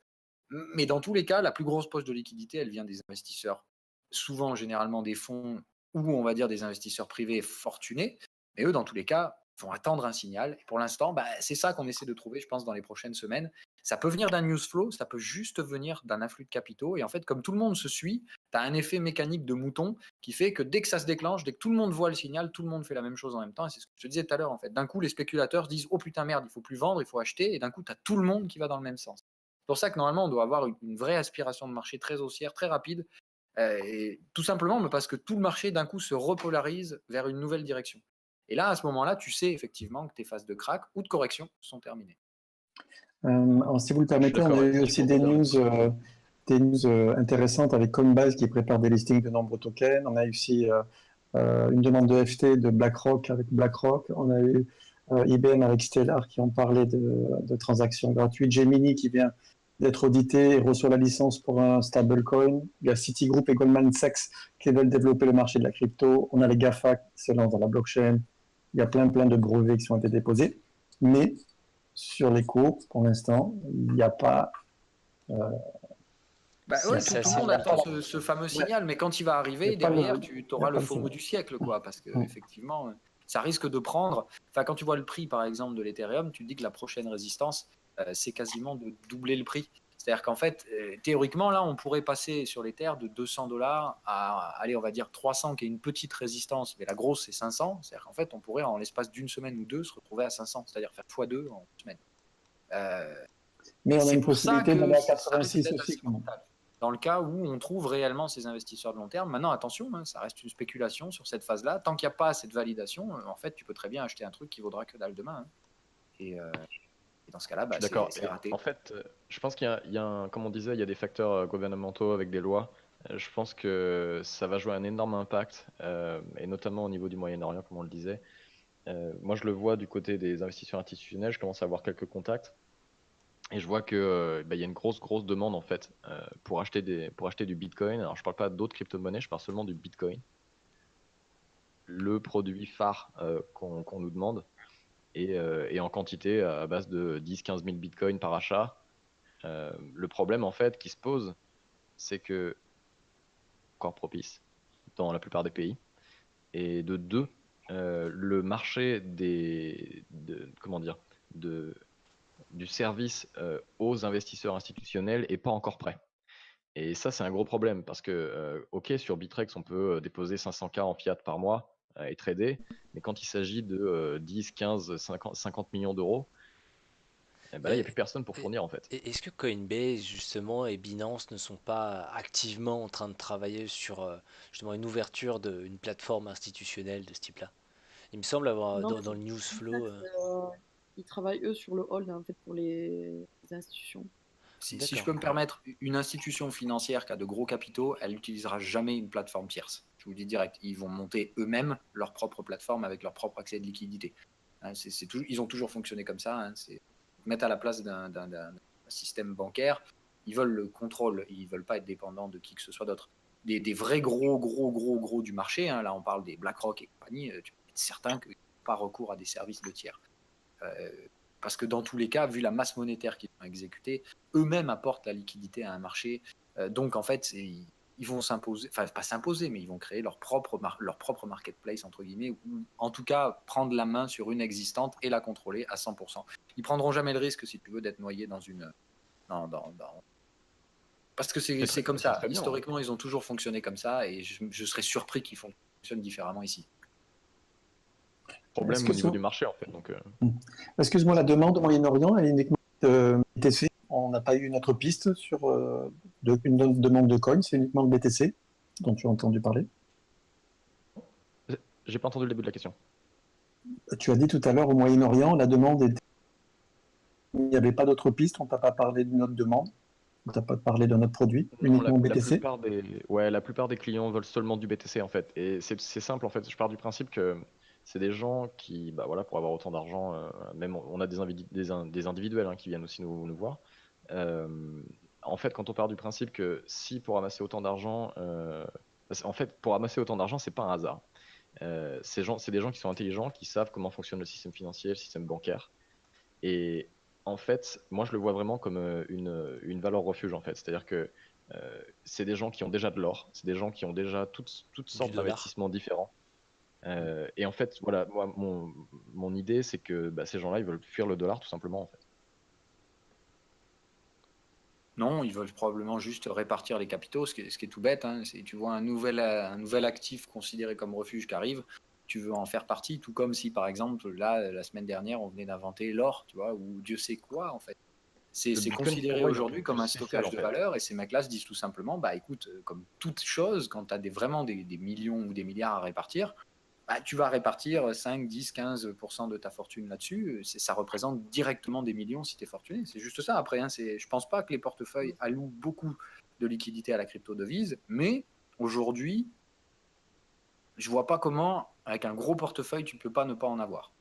Mais dans tous les cas, la plus grosse poche de liquidité, elle vient des investisseurs, souvent généralement des fonds ou on va dire des investisseurs privés fortunés. Mais eux, dans tous les cas, vont attendre un signal. Et pour l'instant, c'est ça qu'on essaie de trouver, je pense, dans les prochaines semaines. Ça peut venir d'un news flow, ça peut juste venir d'un afflux de capitaux. Et en fait, comme tout le monde se suit, tu as un effet mécanique de mouton qui fait que dès que ça se déclenche, dès que tout le monde voit le signal, tout le monde fait la même chose en même temps. Et c'est ce que je te disais tout à l'heure, en fait. D'un coup, les spéculateurs disent « Oh putain, merde, il faut plus vendre, il faut acheter ». Et d'un coup, tu as tout le monde qui va dans le même sens. C'est pour ça que normalement, on doit avoir une vraie aspiration de marché très haussière, très rapide. Et tout simplement parce que tout le marché, d'un coup, se repolarise vers une nouvelle direction. Et là, à ce moment-là, tu sais effectivement que tes phases de crack ou de correction sont terminées. Alors, si vous le permettez, on a eu aussi des news intéressantes avec Coinbase qui prépare des listings de nombreux tokens. On a eu aussi une demande de FT de BlackRock avec BlackRock. On a eu IBM avec Stellar qui ont parlé de transactions gratuites. Gemini qui vient d'être audité et reçoit la licence pour un stablecoin. Il y a Citigroup et Goldman Sachs qui veulent développer le marché de la crypto. On a les GAFA qui se lancent dans la blockchain. Il y a plein de brevets qui ont été déposés. Mais sur les cours, pour l'instant, il n'y a pas... tout le monde attend ce fameux signal, mais quand il va arriver, derrière, tu auras le FOMO du siècle, quoi, parce que effectivement, ça risque de prendre... Enfin, quand tu vois le prix, par exemple, de l'Ethereum, tu te dis que la prochaine résistance, c'est quasiment de doubler le prix. C'est-à-dire qu'en fait, théoriquement, là, on pourrait passer sur l'Ether de $200 à, allez, on va dire 300, qui est une petite résistance, mais la grosse, c'est 500. C'est-à-dire qu'en fait, on pourrait, en l'espace d'une semaine ou deux, se retrouver à 500, c'est-à-dire faire x2 en une semaine. Mais on a une possibilité d'aller à ça 86 risque d'être aussi. assez confortable. Dans le cas où on trouve réellement ces investisseurs de long terme. Maintenant, attention, ça reste une spéculation sur cette phase-là. Tant qu'il n'y a pas cette validation, en fait, tu peux très bien acheter un truc qui vaudra que dalle demain. Et dans ce cas-là, c'est raté. En fait, je pense qu'il y a comme on disait, il y a des facteurs gouvernementaux avec des lois. Je pense que ça va jouer un énorme impact, et notamment au niveau du Moyen-Orient, comme on le disait. Moi, je le vois du côté des investisseurs institutionnels. Je commence à avoir quelques contacts. Et je vois que y a une grosse demande en fait pour acheter du Bitcoin. Alors je parle pas d'autres crypto-monnaies, je parle seulement du Bitcoin, le produit phare qu'on nous demande, et en quantité à base de 10-15 000 Bitcoins par achat. Le problème en fait qui se pose, c'est que encore propice dans la plupart des pays, et de deux, le marché du service aux investisseurs institutionnels est pas encore prêt. Et ça, c'est un gros problème parce que, ok, sur Bitrex, on peut déposer 500K en fiat par mois et trader, mais quand il s'agit de 10, 15, 50 millions d'euros, là, il n'y a plus personne pour fournir en fait. Est-ce que Coinbase justement et Binance ne sont pas activement en train de travailler sur justement une ouverture d'une plateforme institutionnelle de ce type-là? Il me semble avoir Non, dans le news flow. ils travaillent eux sur le hold en fait pour les institutions. Si je peux me permettre, une institution financière qui a de gros capitaux, elle n'utilisera jamais une plateforme tierce. Je vous le dis direct, ils vont monter eux-mêmes leur propre plateforme avec leur propre accès de liquidité. Ils ont toujours fonctionné comme ça. Mettre à la place d'un système bancaire, ils veulent le contrôle, ils ne veulent pas être dépendants de qui que ce soit d'autre. Des vrais gros du marché, là on parle des BlackRock et compagnie, tu peux être certain qu'ils n'ont pas recours à des services de tiers. Parce que dans tous les cas, vu la masse monétaire qu'ils ont exécutée, eux-mêmes apportent la liquidité à un marché. Donc en fait, ils vont s'imposer, enfin pas s'imposer, mais ils vont créer leur propre marketplace, entre guillemets, ou en tout cas prendre la main sur une existante et la contrôler à 100%. Ils prendront jamais le risque, si tu veux, d'être noyé dans une... Parce que c'est comme ça. Historiquement, ils ont toujours fonctionné comme ça, et je serais surpris qu'ils fonctionnent différemment ici. problème au niveau du marché, en fait. Donc, Excuse-moi, la demande au Moyen-Orient, elle est uniquement BTC. On n'a pas eu une autre piste sur une demande de coin, c'est uniquement le BTC dont tu as entendu parler. j'ai pas entendu le début de la question. Tu as dit tout à l'heure au Moyen-Orient, la demande était... Il n'y avait pas d'autre piste, on t'a pas parlé de notre demande, on t'a pas parlé de notre produit, Non, uniquement BTC. la plupart des clients veulent seulement du BTC, en fait. Et c'est simple, en fait. Je pars du principe que c'est des gens qui, bah voilà, pour avoir autant d'argent, même on a des individuels, hein, qui viennent aussi nous voir. En fait, quand on part du principe que si pour amasser autant d'argent, en fait, pour amasser autant d'argent, c'est pas un hasard. C'est des gens qui sont intelligents, qui savent comment fonctionne le système financier, le système bancaire. Et en fait, moi, je le vois vraiment comme une valeur refuge, en fait. C'est-à-dire que c'est des gens qui ont déjà de l'or, c'est des gens qui ont déjà toutes Du sortes dollar. d'investissements différents. Et en fait, voilà, moi, mon idée, c'est que bah, ces gens-là, ils veulent fuir le dollar, tout simplement, en fait. Non, ils veulent probablement juste répartir les capitaux, ce qui est tout bête, hein. Tu vois un nouvel actif considéré comme refuge qui arrive, tu veux en faire partie, tout comme si, par exemple, là, la semaine dernière, on venait d'inventer l'or, tu vois, ou Dieu sait quoi, en fait. C'est Le Bitcoin, pour considéré moi, il est aujourd'hui encore comme plus un spécial, stockage en de fait. valeur, et ces mecs-là se disent tout simplement, bah écoute, comme toute chose, quand tu as vraiment des millions ou des milliards à répartir, bah, tu vas répartir 5, 10, 15% de ta fortune là-dessus. Ça représente directement des millions si tu es fortuné. C'est juste ça. Après, hein, je ne pense pas que les portefeuilles allouent beaucoup de liquidités à la crypto-devise, mais aujourd'hui, je ne vois pas comment, avec un gros portefeuille, tu ne peux pas ne pas en avoir.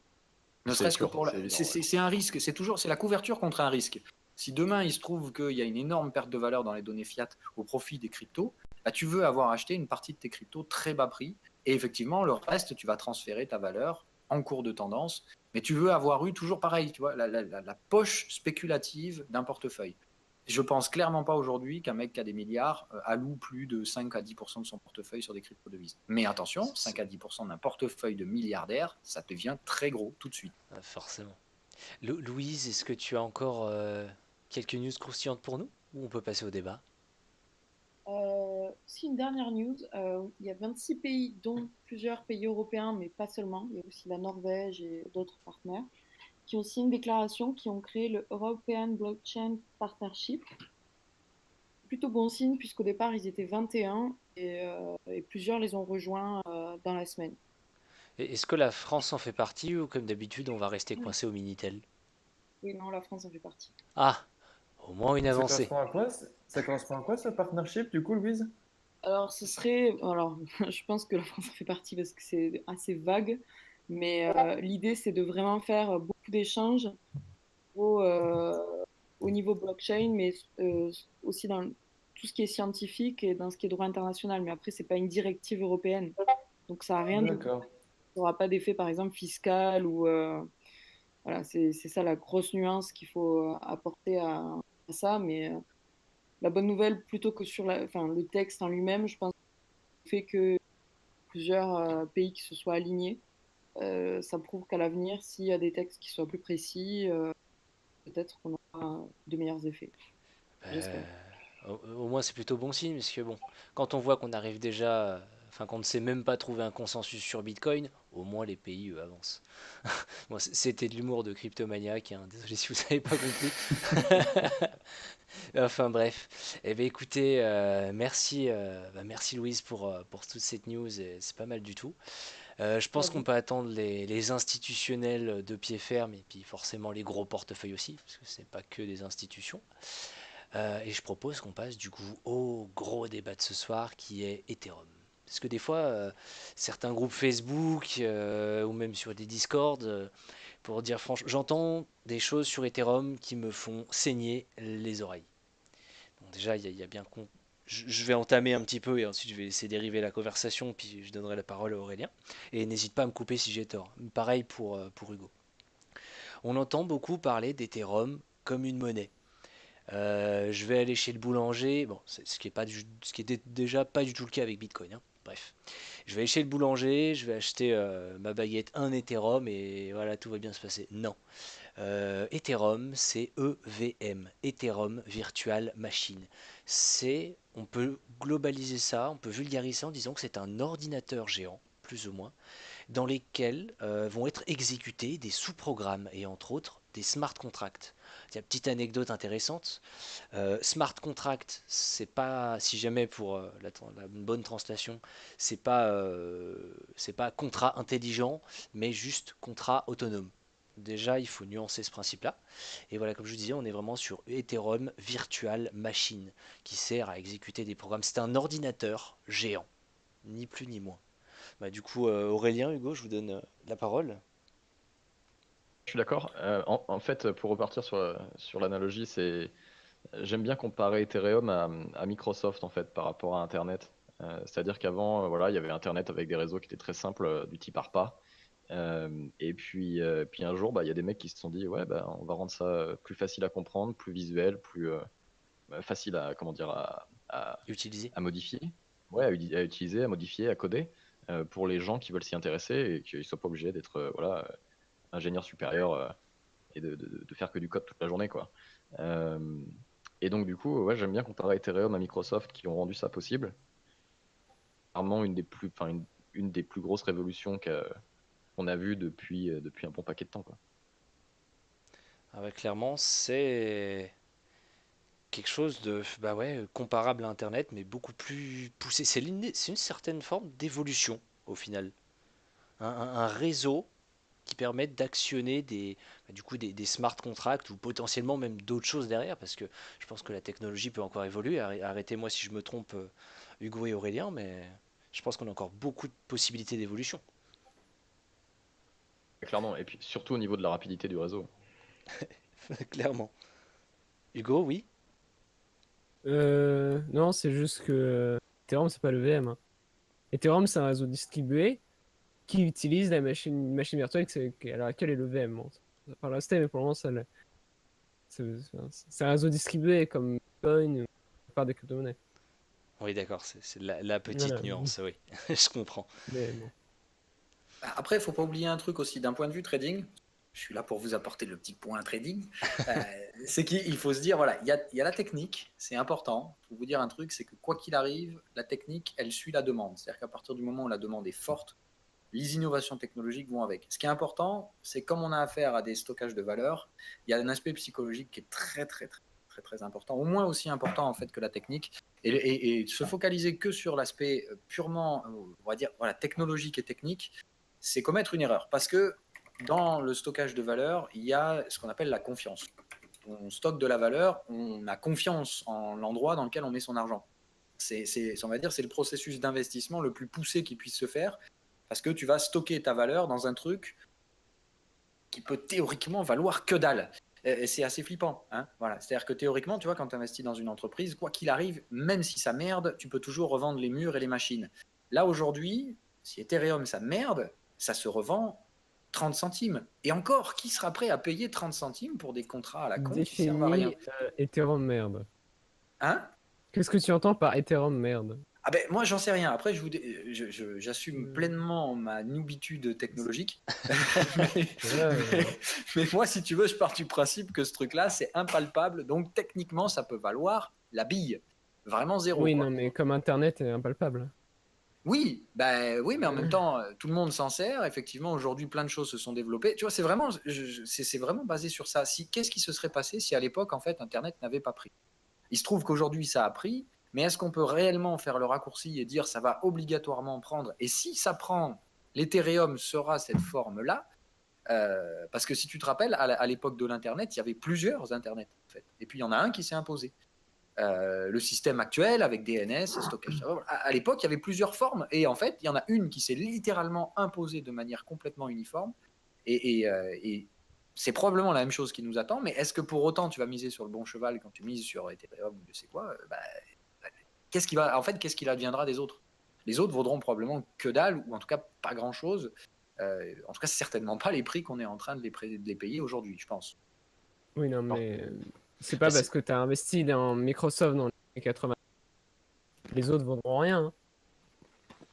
Ne C'est serait-ce que sûr, pour c'est évident, ouais. c'est un risque, c'est la couverture contre un risque. Si demain il se trouve qu'il y a une énorme perte de valeur dans les données fiat au profit des cryptos, bah, tu veux avoir acheté une partie de tes cryptos très bas prix et effectivement le reste tu vas transférer ta valeur en cours de tendance, mais tu veux avoir eu toujours pareil, tu vois, la poche spéculative d'un portefeuille. Je pense clairement pas aujourd'hui qu'un mec qui a des milliards alloue plus de 5 à 10% de son portefeuille sur des crypto-devises. Mais attention, 5 à 10% d'un portefeuille de milliardaire, ça devient très gros tout de suite. Forcément. Louise, est-ce que tu as encore quelques news croustillantes pour nous? Ou on peut passer au débat? Aussi une dernière news, il y a 26 pays, dont plusieurs pays européens, mais pas seulement, il y a aussi la Norvège et d'autres partenaires, qui ont signé une déclaration, qui ont créé le European Blockchain Partnership. Plutôt bon signe, puisqu'au départ, ils étaient 21 et plusieurs les ont rejoints dans la semaine. Est-ce que la France en fait partie ou comme d'habitude on va rester Oui, coincé au Minitel? oui, non, la France en fait partie. Ah, au moins une Ça avancée. correspond à quoi? Ça correspond à quoi ce partnership du coup, Louise? Alors, je pense que la France en fait partie parce que c'est assez vague, mais l'idée, c'est de vraiment faire beaucoup d'échanges au, euh, au niveau blockchain, mais aussi dans tout ce qui est scientifique et dans ce qui est droit international. Mais après, c'est pas une directive européenne, donc ça n'a rien de, ça D'accord. n'aura pas d'effet, par exemple, fiscal ou voilà, c'est ça la grosse nuance qu'il faut apporter à ça. Mais la bonne nouvelle, plutôt que sur enfin, le texte en lui-même, je pense que le fait que plusieurs pays qui se soient alignés, ça prouve qu'à l'avenir, s'il y a des textes qui soient plus précis, peut-être qu'on aura de meilleurs effets. J'espère. Au moins c'est plutôt bon signe parce que bon, quand on voit qu'on arrive déjà, enfin qu'on ne sait même pas trouver un consensus sur Bitcoin, au moins les pays eux, avancent. Bon, c'était de l'humour de cryptomaniaque, hein. Désolé si vous n'avez pas compris. Enfin bref, eh bien écoutez, merci Louise pour toute cette news, et c'est pas mal du tout. Je À pense qu'on vous. peut attendre les institutionnels de pied ferme et puis forcément les gros portefeuilles aussi, parce que c'est pas que des institutions. Et je propose qu'on passe du coup au gros débat de ce soir qui est Ethereum. Parce que des fois, certains groupes Facebook ou même sur des Discord, pour dire franchement, j'entends des choses sur Ethereum qui me font saigner les oreilles. Bon, déjà, il y a bien je vais entamer un petit peu et ensuite je vais essayer dériver la conversation, puis je donnerai la parole à Aurélien. Et n'hésite pas à me couper si j'ai tort. Pareil pour Hugo. On entend beaucoup parler d'Ethereum comme une monnaie. Je vais aller chez le boulanger, bon, ce qui est déjà pas du tout le cas avec Bitcoin, hein. Bref, je vais aller chez le boulanger, je vais acheter ma baguette 1 Ethereum et voilà, tout va bien se passer. Non. Ethereum, c'est EVM, Ethereum Virtual Machine. On peut globaliser ça, on peut vulgariser ça en disant que c'est un ordinateur géant, plus ou moins, dans lesquels vont être exécutés des sous-programmes et entre autres des smart contracts. Il y a une petite anecdote intéressante. Smart contract, c'est pas, si jamais pour la bonne translation, c'est pas contrat intelligent, mais juste contrat autonome. Déjà, il faut nuancer ce principe-là. Et voilà, comme je vous disais, on est vraiment sur Ethereum Virtual Machine, qui sert à exécuter des programmes. C'est un ordinateur géant, ni plus ni moins. Bah, du coup, Aurélien, Hugo, je vous donne la parole. Je suis d'accord. En fait, pour repartir sur l'analogie, j'aime bien comparer Ethereum à Microsoft en fait par rapport à Internet. C'est-à-dire qu'avant, voilà, il y avait Internet avec des réseaux qui étaient très simples, du type ARPA. Et puis un jour, bah, il y a des mecs qui se sont dit, ouais, bah, on va rendre ça plus facile à comprendre, plus visuel, plus facile à, comment dire, Utilisez. à modifier, ouais, à utiliser, à modifier, à coder, pour les gens qui veulent s'y intéresser et qu'ils ne soient pas obligés d'être voilà, ingénieur supérieur et de faire que du code toute la journée, quoi. Euh, et donc, du coup, ouais, j'aime bien comparer Ethereum à Microsoft qui ont rendu ça possible. Clairement, une des plus grosses révolutions qu'on a vues depuis un bon paquet de temps, quoi. Ah ouais, clairement, c'est quelque chose de bah ouais, comparable à Internet, mais beaucoup plus poussé. C'est une certaine forme d'évolution au final. Un réseau qui permet d'actionner du coup des smart contracts ou potentiellement même d'autres choses derrière, parce que je pense que la technologie peut encore évoluer. Arrêtez-moi si je me trompe, Hugo et Aurélien, mais je pense qu'on a encore beaucoup de possibilités d'évolution. Clairement. Et puis, surtout au niveau de la rapidité du réseau. Clairement. Hugo, oui? Non, c'est juste que Ethereum, c'est pas le VM, hein. Ethereum, c'est un réseau distribué qui utilise une machine virtuelle à laquelle est le VM. Bon, ça va pas rester, mais pour le moment, c'est un réseau distribué comme Bitcoin ou par des crypto-monnaies. Oui, d'accord, c'est la petite Voilà. nuance, oui, je comprends. Mais bon. Après, il faut pas oublier un truc aussi d'un point de vue trading. Je suis là pour vous apporter le petit point trading. Euh, c'est qu'il faut se dire, voilà, il y a la technique, c'est important. Pour vous dire un truc, c'est que quoi qu'il arrive, la technique, elle suit la demande. C'est-à-dire qu'à partir du moment où la demande est forte, les innovations technologiques vont avec. Ce qui est important, c'est comme on a affaire à des stockages de valeur, il y a un aspect psychologique qui est très, très, très, très, très important, au moins aussi important en fait que la technique. Et se focaliser que sur l'aspect purement, on va dire, voilà, technologique et technique, c'est commettre une erreur. Parce que dans le stockage de valeur, il y a ce qu'on appelle la confiance. On stocke de la valeur, on a confiance en l'endroit dans lequel on met son argent. On va dire, c'est le processus d'investissement le plus poussé qui puisse se faire, parce que tu vas stocker ta valeur dans un truc qui peut théoriquement valoir que dalle. Et c'est assez flippant, hein, voilà. C'est-à-dire que théoriquement, tu vois, quand tu investis dans une entreprise, quoi qu'il arrive, même si ça merde, tu peux toujours revendre les murs et les machines. Là, aujourd'hui, si Ethereum, ça merde, ça se revend 30 centimes. Et encore, qui sera prêt à payer 30 centimes pour des contrats à la con qui servent à rien? Définis Ethereum merde. Hein? Qu'est-ce que tu entends par Ethereum merde? Ah ben, moi, j'en sais rien. Après, j'assume pleinement ma noobitude technologique. mais, mais moi, si tu veux, je pars du principe que ce truc-là, c'est impalpable. Donc, techniquement, ça peut valoir la bille. Vraiment zéro. Oui, quoi. non, mais comme Internet est impalpable. Oui, ben, oui, mais en même temps, tout le monde s'en sert. Effectivement, aujourd'hui, plein de choses se sont développées. Tu vois, c'est vraiment, c'est vraiment basé sur ça. Qu'est-ce qui se serait passé si à l'époque, en fait, Internet n'avait pas pris? Il se trouve qu'aujourd'hui, ça a pris. Mais est-ce qu'on peut réellement faire le raccourci et dire ça va obligatoirement prendre? Et si ça prend, l'Ethereum sera cette forme-là, parce que si tu te rappelles, à l'époque de l'Internet, il y avait plusieurs Internets, en fait. Et puis, il y en a un qui s'est imposé. Le système actuel avec DNS, stockage. À l'époque, il y avait plusieurs formes. Et en fait, il y en a une qui s'est littéralement imposée de manière complètement uniforme. Et c'est probablement la même chose qui nous attend. Mais est-ce que pour autant, tu vas miser sur le bon cheval quand tu mises sur Ethereum ou je sais quoi? Qu'est-ce qu'il adviendra des autres? Les autres vaudront probablement que dalle, ou en tout cas pas grand-chose. En tout cas, certainement pas les prix qu'on est en train de les payer aujourd'hui, je pense. Oui, non, mais c'est pas Bah, parce que tu as investi dans Microsoft dans les années 80. Les autres vaudront rien, hein.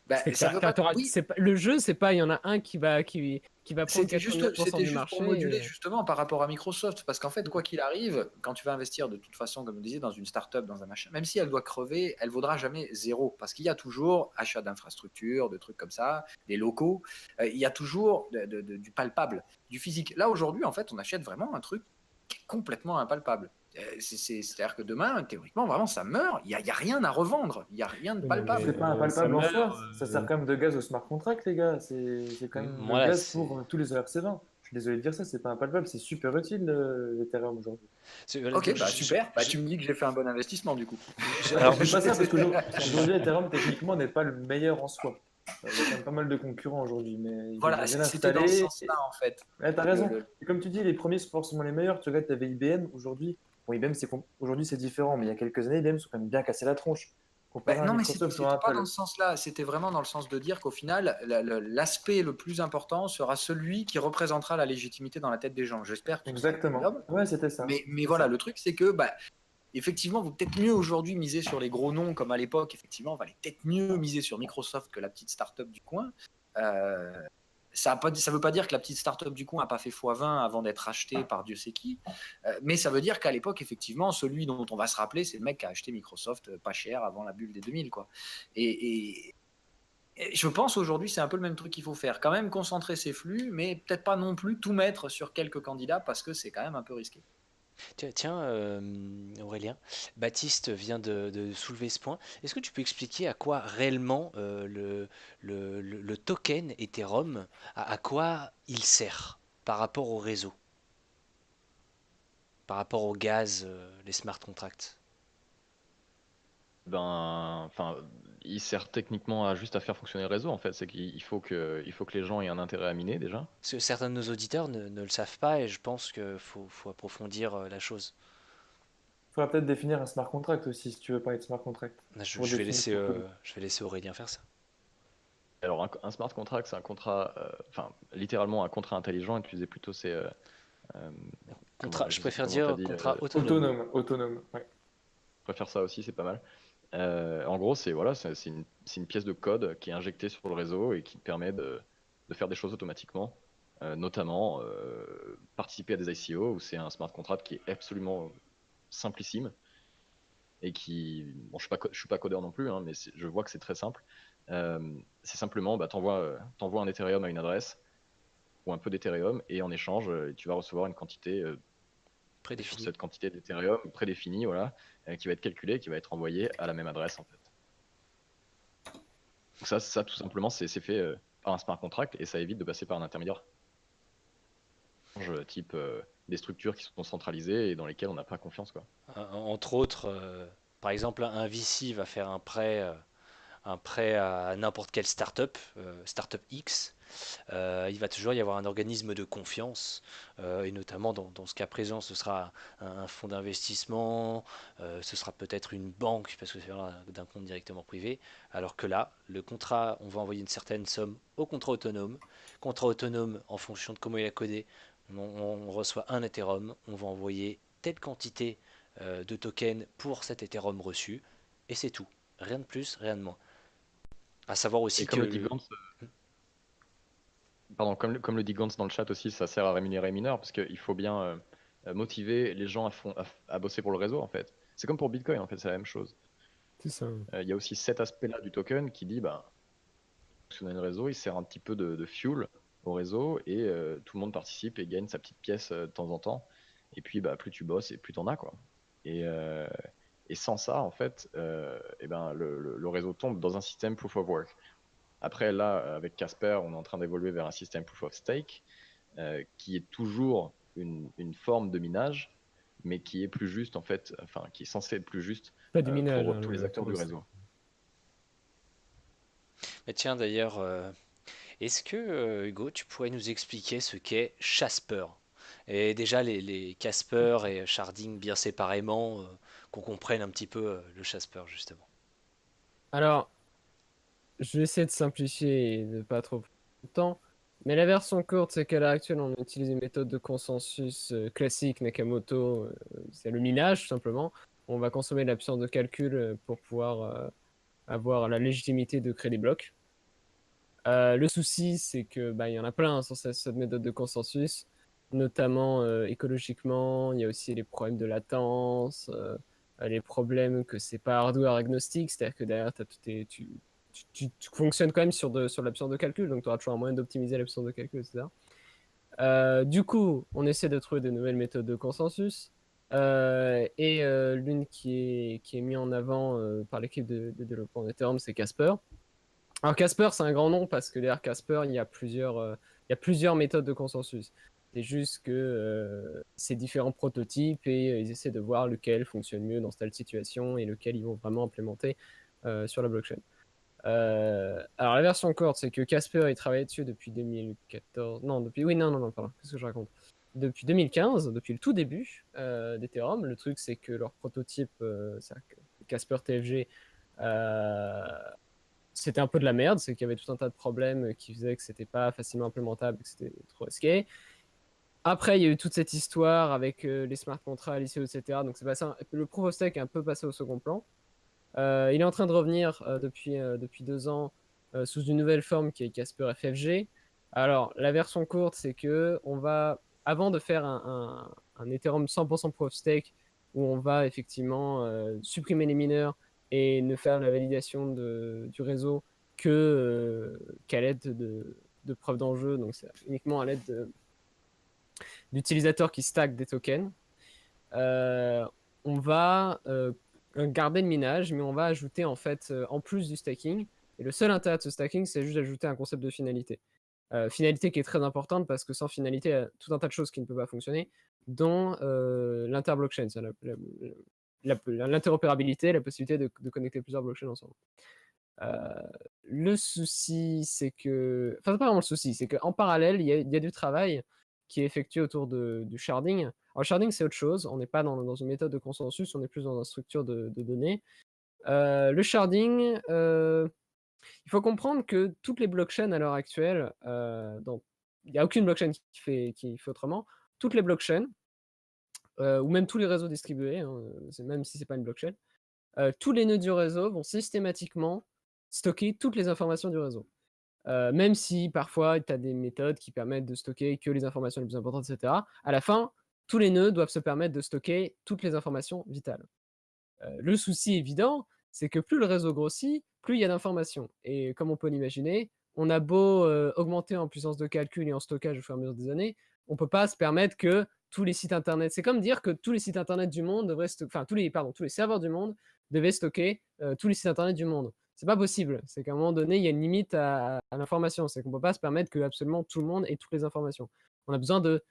Bah, C'est que ça veut pas. Oui, le jeu, c'est pas, il y en a un qui va prendre c'était juste, 99% c'était du juste marché. pour moduler et- justement par rapport à Microsoft, parce qu'en fait, quoi qu'il arrive, quand tu vas investir de toute façon, comme je disais, dans une startup, dans un machin, même si elle doit crever, elle vaudra jamais zéro, parce qu'il y a toujours achat d'infrastructures, de trucs comme ça, des locaux, il y a toujours du palpable, du physique. Là aujourd'hui, en fait, on achète vraiment un truc qui est complètement impalpable. C'est-à-dire que demain, théoriquement, vraiment, ça meurt. Il y a rien à revendre. Il y a rien de Oui, non, palpable. C'est pas ça impalpable en meurt. soi, ça sert quand même de gaz au smart contract, les gars. C'est quand même le Voilà, gaz pour tous les ERC20. Je suis désolé de dire ça, c'est pas impalpable, c'est super utile l'Ethereum aujourd'hui. Ok, bah super. Bah, tu me dis que j'ai fait un bon investissement du coup. alors, Je dis pas ça parce qu'aujourd'hui, Ethereum, techniquement, n'est pas le meilleur en soi. Il y a quand même pas mal de concurrents aujourd'hui, mais il est Voilà, bien c'était dans ce installé. sens-là en fait. Ouais, t'as Le- raison. le- Et comme tu dis, les premiers sont forcément les meilleurs. Tu regardes, t'avais IBM aujourd'hui. Bon, IBM, aujourd'hui, c'est différent, mais il y a quelques années, IBM sont quand même bien cassé la tronche. Comparé à Non, mais Microsoft ou c'était à pas dans Apple. ce sens-là. C'était vraiment dans le sens de dire qu'au final, l'aspect le plus important sera celui qui représentera la légitimité dans la tête des gens. J'espère que tu seras Exactement. l'homme. Ouais, c'était ça. Mais C'est voilà, ça. le truc, c'est que bah, effectivement, vous peut-être mieux aujourd'hui miser sur les gros noms comme à l'époque. Effectivement, on va peut-être mieux miser sur Microsoft que la petite start-up du coin. Euh, ça ne veut pas dire que la petite start-up du coin n'a pas fait x20 avant d'être achetée par Dieu sait qui. Mais ça veut dire qu'à l'époque, effectivement, celui dont on va se rappeler, c'est le mec qui a acheté Microsoft pas cher avant la bulle des 2000. Quoi. Et je pense aujourd'hui, c'est un peu le même truc qu'il faut faire. Quand même concentrer ses flux, mais peut-être pas non plus tout mettre sur quelques candidats parce que c'est quand même un peu risqué. tiens, Aurélien, Baptiste vient de soulever ce point. Est-ce que tu peux expliquer à quoi réellement le token Ethereum, à quoi il sert par rapport au réseau, par rapport au gaz, les smart contracts? Ben, enfin, il sert techniquement juste à faire fonctionner le réseau en fait. C'est qu'il faut que les gens aient un intérêt à miner déjà. Parce que certains de nos auditeurs ne le savent pas et je pense qu'il faut approfondir la chose. Il faudra peut-être définir un smart contract aussi, si tu veux parler de smart contract. Pour définir pour tout le monde. Je vais laisser Aurélien faire ça. Alors un smart contract, c'est un contrat, enfin littéralement un contrat intelligent. Utiliser plutôt Je je sais plus préfère comment t'as dire dit. contrat autonome. Autonome. Ouais. Je préfère ça aussi, c'est pas mal. En gros, c'est une pièce de code qui est injectée sur le réseau et qui permet de faire des choses automatiquement, notamment participer à des ICO où c'est un smart contract qui est absolument simplissime et bon, je suis pas codeur non plus, hein, mais je vois que c'est très simple. C'est simplement, bah, t'envoies un Ethereum à une adresse ou un peu d'Ethereum et en échange, tu vas recevoir une quantité et sur Prédéfini. cette quantité d'Ethereum prédéfinie, voilà, qui va être calculée, qui va être envoyée à la même adresse en fait. Donc ça tout simplement, c'est fait par un smart contract et ça évite de passer par un intermédiaire. Type des structures qui sont centralisées et dans lesquelles on n'a pas confiance, quoi. Entre autres, par exemple, un VC va faire un prêt à n'importe quelle startup, startup X. Il va toujours y avoir un organisme de confiance, et notamment dans ce cas présent, ce sera un fonds d'investissement, ce sera peut-être une banque, parce que c'est d'un compte directement privé, alors que là, le contrat, on va envoyer une certaine somme au contrat autonome en fonction de comment il est codé, on reçoit un Ethereum, on va envoyer telle quantité de tokens pour cet Ethereum reçu, et c'est tout, rien de plus, rien de moins. À savoir Et aussi que comme le dit Gantz, pardon, comme le dit Gantz dans le chat aussi, ça sert à rémunérer les mineurs parce qu'il faut bien motiver les gens à bosser pour le réseau en fait. C'est comme pour Bitcoin en fait, c'est la même chose. C'est ça. Il y a aussi cet aspect-là du token qui dit, bah, fonctionner le réseau, il sert un petit peu de fuel au réseau et tout le monde participe et gagne sa petite pièce de temps en temps. Et puis, bah, plus tu bosses et plus t'en as, quoi. Et, euh, et sans ça, en fait, eh ben, le réseau tombe dans un système proof of work. Après, là, avec Casper, on est en train d'évoluer vers un système proof of stake qui est toujours une forme de minage, mais qui est plus juste, en fait, enfin, qui est censé être plus juste Pas du minage, pour hein, tous les acteurs du réseau. Mais tiens d'ailleurs, est-ce que Hugo, tu pourrais nous expliquer ce qu'est Casper? Et déjà les Casper et Sharding bien séparément, qu'on comprenne un petit peu le Casper justement. Alors, je vais essayer de simplifier et de pas trop prendre de temps. Mais la version courte, c'est qu'à l'heure actuelle, on utilise une méthode de consensus classique Nakamoto. C'est le minage, tout simplement. On va consommer de la puissance de calcul pour pouvoir avoir la légitimité de créer des blocs. Le souci, c'est que il y en a plein sur cette méthode de consensus, notamment écologiquement. Il y a aussi les problèmes de latence, les problèmes que c'est pas hardware agnostique, c'est-à-dire que derrière, tu fonctionnes quand même sur la puissance de calcul, donc tu auras toujours un moyen d'optimiser la puissance de calcul, etc. Du coup, on essaie de trouver de nouvelles méthodes de consensus. L'une qui est mise en avant par l'équipe de développement d'Ethereum, c'est Casper. Alors Casper, c'est un grand nom parce que derrière Casper, il y a plusieurs méthodes de consensus. C'est juste que c'est différents prototypes et ils essaient de voir lequel fonctionne mieux dans telle situation et lequel ils vont vraiment implémenter sur la blockchain. Alors la version courte, c'est que Casper, il travaillait dessus depuis 2014. Non, pardon, qu'est-ce que je raconte? Depuis 2015, depuis le tout début d'Ethereum. Le truc, c'est que leur prototype, Casper TFG, c'était un peu de la merde, c'est qu'il y avait tout un tas de problèmes qui faisaient que c'était pas facilement implémentable, que c'était trop risqué. Après, il y a eu toute cette histoire avec les smart contracts, l'ICO, etc. Donc le proof of stake est un peu passé au second plan. Il est en train de revenir depuis 2 ans sous une nouvelle forme qui est Casper FFG. Alors, la version courte, c'est que avant de faire un Ethereum 100% proof of stake, où on va effectivement supprimer les mineurs et ne faire la validation du réseau qu'à l'aide de preuves d'enjeu, donc c'est uniquement à l'aide d'utilisateurs qui stackent des tokens. On va garder le minage, mais on va ajouter en fait, en plus du staking, et le seul intérêt de ce staking, c'est juste d'ajouter un concept de finalité. Finalité qui est très importante parce que sans finalité, il y a tout un tas de choses qui ne peuvent pas fonctionner, dont l'interblockchain, l'interopérabilité, la possibilité de connecter plusieurs blockchains ensemble. Le souci, c'est que... Enfin, c'est pas vraiment le souci, c'est qu'en parallèle, il y a du travail qui est effectué autour du sharding. Alors, le sharding, c'est autre chose. On n'est pas dans une méthode de consensus, on est plus dans une structure de données. Le sharding, il faut comprendre que toutes les blockchains à l'heure actuelle, il n'y a aucune blockchain qui fait autrement. Toutes les blockchains, ou même tous les réseaux distribués, hein, même si c'est pas une blockchain, tous les nœuds du réseau vont systématiquement stocker toutes les informations du réseau. Même si parfois tu as des méthodes qui permettent de stocker que les informations les plus importantes, etc. À la fin, tous les nœuds doivent se permettre de stocker toutes les informations vitales. Le souci évident, c'est que plus le réseau grossit, plus il y a d'informations. Et comme on peut l'imaginer, on a beau augmenter en puissance de calcul et en stockage au fur et à mesure des années, on ne peut pas se permettre que tous les sites internet. C'est comme dire que tous les sites internet du monde devraient enfin tous les serveurs du monde devaient stocker tous les sites internet du monde. C'est pas possible. C'est qu'à un moment donné, il y a une limite à l'information. C'est qu'on ne peut pas se permettre que absolument tout le monde ait toutes les informations. On a besoin de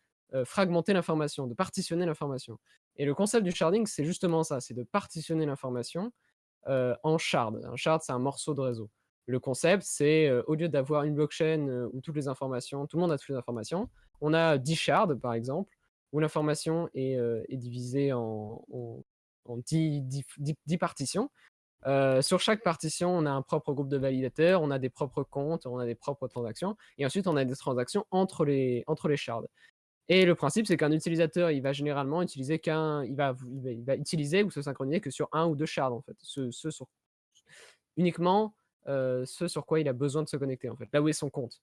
fragmenter l'information, de partitionner l'information. Et le concept du sharding, c'est justement ça, c'est de partitionner l'information en shards. Un shard, c'est un morceau de réseau. Le concept, c'est au lieu d'avoir une blockchain où toutes les informations, tout le monde a toutes les informations, on a 10 shards, par exemple, où l'information est divisée en 10 partitions. Sur chaque partition, on a un propre groupe de validateurs, on a des propres comptes, on a des propres transactions, et ensuite on a des transactions entre les shards. Et le principe, c'est qu'un utilisateur, il va généralement utiliser il va utiliser ou se synchroniser que sur un ou deux shards, en fait. Uniquement ce sur quoi il a besoin de se connecter, en fait, là où est son compte.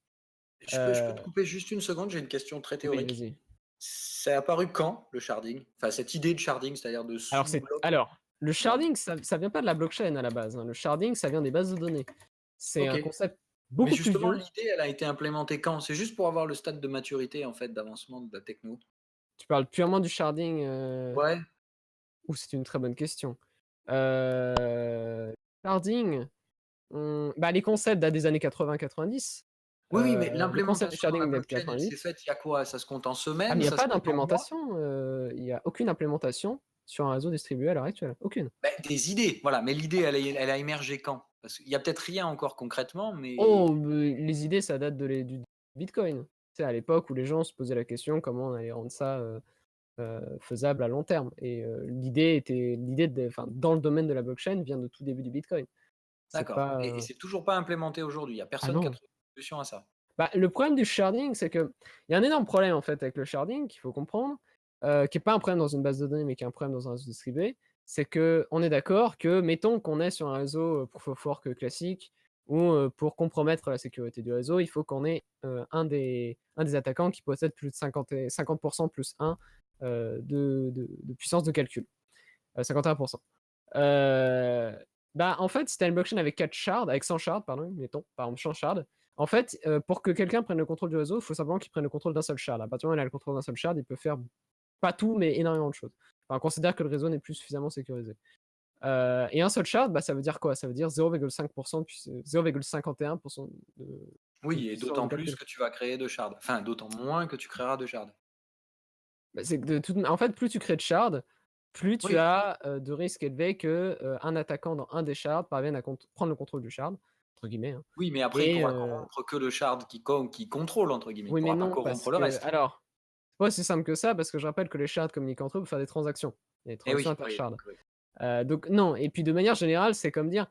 Je peux te couper juste une seconde, j'ai une question très Oui, théorique. vas-y. C'est apparu quand, le sharding? Enfin, cette idée de sharding, c'est-à-dire de sous-bloc? Alors, le sharding, ça vient pas de la blockchain à la base, hein. Le sharding, ça vient des bases de données. C'est un Ok. concept Mais beaucoup plus justement, vieux. l'idée, elle a été implémentée quand? C'est juste pour avoir le stade de maturité, en fait, d'avancement de la techno. Tu parles purement du sharding Ouais. c'est une très bonne question. Sharding, les concepts datent des années 80-90. Oui, mais Le concept du l'implémentation dans la sharding date de blockchain, elle s'est 88. faite il y a quoi? Ça se compte en Ah, semaines? mais il n'y a Ça se pas compte en mois? d'implémentation, il n'y a aucune implémentation sur un réseau distribué à l'heure actuelle. Aucune. Ben, des idées, voilà. Mais l'idée, elle a émergé quand? Parce qu'il y a peut-être rien encore concrètement, mais Oh, les idées, ça date du Bitcoin. C'est à l'époque où les gens se posaient la question comment on allait rendre ça faisable à long terme. Et dans le domaine de la blockchain vient de tout début du Bitcoin. C'est d'accord. pas. Et c'est toujours pas implémenté aujourd'hui. Il y a Ah personne qui a non. trouvé une solution à ça. Le problème du sharding, c'est qu'il y a un énorme problème en fait avec le sharding qu'il faut comprendre, qui n'est pas un problème dans une base de données, mais qui est un problème dans un réseau distribué. C'est qu'on est d'accord que, mettons qu'on est sur un réseau proof of work classique, où pour compromettre la sécurité du réseau, il faut qu'on ait un des attaquants qui possède plus de 50% plus 1 de puissance de calcul. 51%. Bah, en fait, si tu as une blockchain avec 4 shards, avec 100 shards, pardon, mettons, par exemple 100 shards, en fait, pour que quelqu'un prenne le contrôle du réseau, il faut simplement qu'il prenne le contrôle d'un seul shard. À partir du moment où il a le contrôle d'un seul shard, il peut faire pas tout, mais énormément de choses. Enfin, on considère que le réseau n'est plus suffisamment sécurisé. Et un seul shard, bah, ça veut dire quoi? Ça veut dire 0,5% 0,51% de Oui, et puissance de d'autant plus calcul. que tu vas créer de shards. Enfin, d'autant moins que tu créeras de shards. Bah, c'est que en fait, plus tu crées de shards, plus tu Oui. as de risques élevés que un attaquant dans un des shards parvienne à prendre le contrôle du shard, entre guillemets. Hein. Oui, mais après, il Et pourra corrompre que le shard qui contrôle, entre guillemets. Il oui, mais pourra pas non, parce corrompre le que reste. alors, c'est pas aussi simple que ça, parce que je rappelle que les shards communiquent entre eux pour faire des transactions. Il y a des Eh transactions oui, oui, inter-shards. donc, oui. Donc non, et puis de manière générale, c'est comme dire,